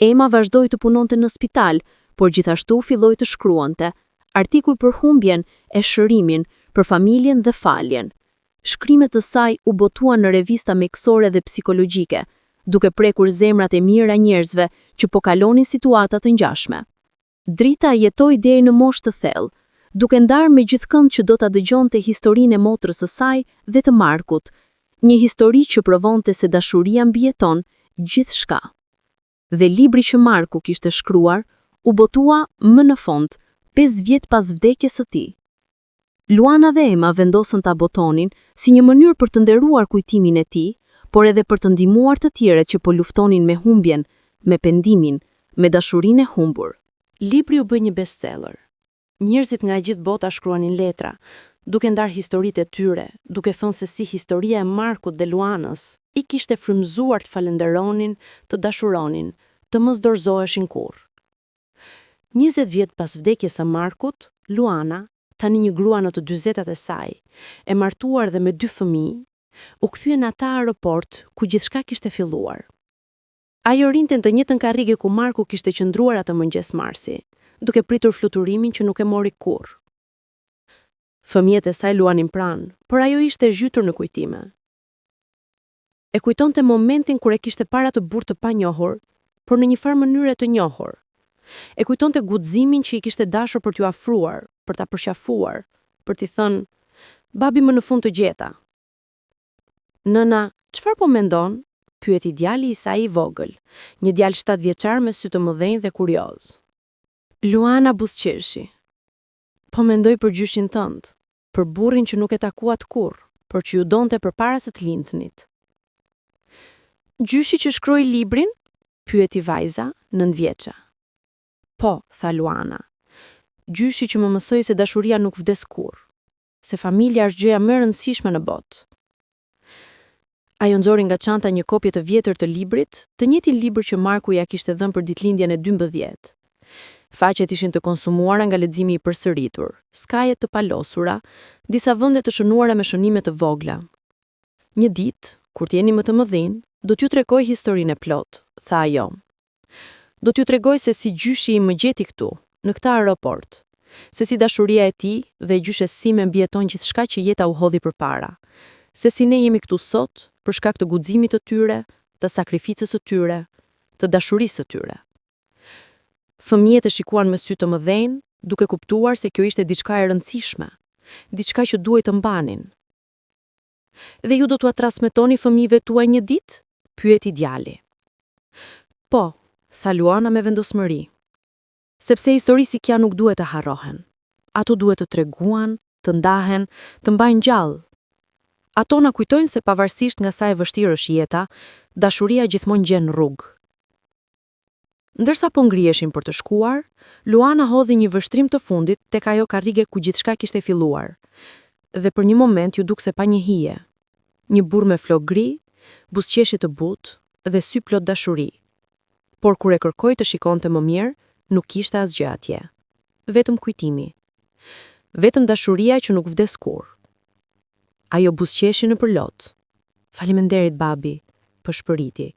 Ema vazhdoi të punonte në spital, por gjithashtu filloi të shkruante artikuj për humbjen e shërimin, për familjen dhe faljen. Shkrimet të saj u botuan në revista mjekësore dhe psikologjike, duke prekur zemrat e mira njerëzve që po kalonin situata të ngjashme. Drita jetoi deri në moshë të thellë, duke ndarë me gjithkënd që do ta dëgjonte historinë e motrës së saj dhe të Markut, një histori që provonte se dashuria mbijeton gjithçka. Dhe libri që Marku kishte shkruar u botua më në fund, 5 vjet pas vdekjes së tij. Luana dhe Ema vendosën ta botonin si një mënyrë për të nderuar kujtimin e tij, por edhe për të ndihmuar të tjerët që po luftonin me humbjen, me pendimin, me dashurinë e humbur. Libri u bë një bestseller. Njerëzit nga gjithë bota shkruanin letra, duke ndarë historitë e tyre, duke thënë se si historia e Markut dhe Luanës i kishte frymëzuar të falenderonin, të dashuronin, të mos dorëzoheshin kurrë. 20 vjet pas vdekjes së Markut, Luana, tani një grua në të 40-tat e saj, e martuar dhe me 2 fëmijë, u kthye në ata aeroport ku gjithçka kishte filluar. Ajo rinte në të njëjtën karrige ku Marku kishte qëndruar atë mëngjes marsi, duke pritur fluturimin që nuk e mori kurrë. Fëmijët e saj luanin pranë, por ajo ishte zhytur në kujtime. E kujtonte momentin kur e kishte para të burr të panjohur, por në një farë mënyre të njohur. E kujtonte guximin që i kishte dashur për t'u afruar, për ta përqafuar, për t'i thënë, babi më në fund të gjeta. Nëna, çfarë po mendon? Pyeti djali i saj i vogël, një djalë 7 vjeçar me sy të mëdhenj dhe kurioz. Luana buzëqeshi. Po mendoj për gjyshin tënd, për burrin që nuk e takuat kurrë, por që ju donte përpara se të lindnit. Gjyshi që shkroi librin? Pyeti vajza, 9 vjeça. Po, tha Luana. Gjyshi që më mësoi se dashuria nuk vdes kurrë, se familja është gjëja më e rëndësishme në botë. Ajo nxori nga çanta një kopje të vjetër të librit, të njëjtin libër që Marku ja kishte dhënë për ditëlindjen e 12. Faqet ishin të konsumuara nga leximi i përsëritur, skajet të palosura, disa vende të shënuara me shënime të vogla. Një ditë, kur t'jeni më të mëdhenj, do t'ju tregoj historinë e plot, tha ajo. Do t'ju tregoj se si gjyshi më gjeti këtu, në këtë aeroport, se si dashuria e tij dhe e gjyshes sime mbijeton gjithçka që jeta u hodhi përpara, se si ne jemi këtu sot, për shkak të guximit të tyre, të sakrificës së tyre, të dashurisë së tyre. Fëmijët e shikuan me sy të mëdhenj, duke kuptuar se kjo ishte diçka e rëndësishme, diçka që duhej të mbanin. Dhe ju do t'ua transmetoni fëmijëve tuaj një ditë? Pyeti djali. Po, tha Luana me vendosmëri. Sepse historisë si kja nuk duhet të harrohen. Ato duhet të treguan, të ndahen, të mbajnë gjallë. Ato na kujtojnë se pavarësisht nga sa e vështirë është jeta, dashuria gjithmonë gjen rrugë. Ndërsa po ngriheshin për të shkuar, Luana hodhi një vështrim të fundit tek ajo karrige ku gjithçka kishte filluar. Dhe për një moment ju duk se pa një hije. Një burr me flokë gri, buzëqeshje të butë dhe sy plot dashuri. Por kur e kërkoi të shikonte më mirë, nuk kishte asgjë atje. Vetëm kujtimi. Vetëm dashuria që nuk vdes kurrë. Ajo buzëqeshi në përlot. Faleminderit babi, përshpëriti.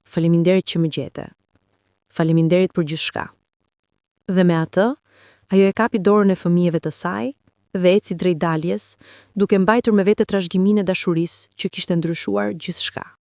Faleminderit që më gjete. Faleminderit për gjithçka. Dhe me atë, ajo e kapi dorën e fëmijëve të saj dhe eci drejt daljes, duke mbajtur me vete trashëgiminë e dashurisë që kishte ndryshuar gjithçka.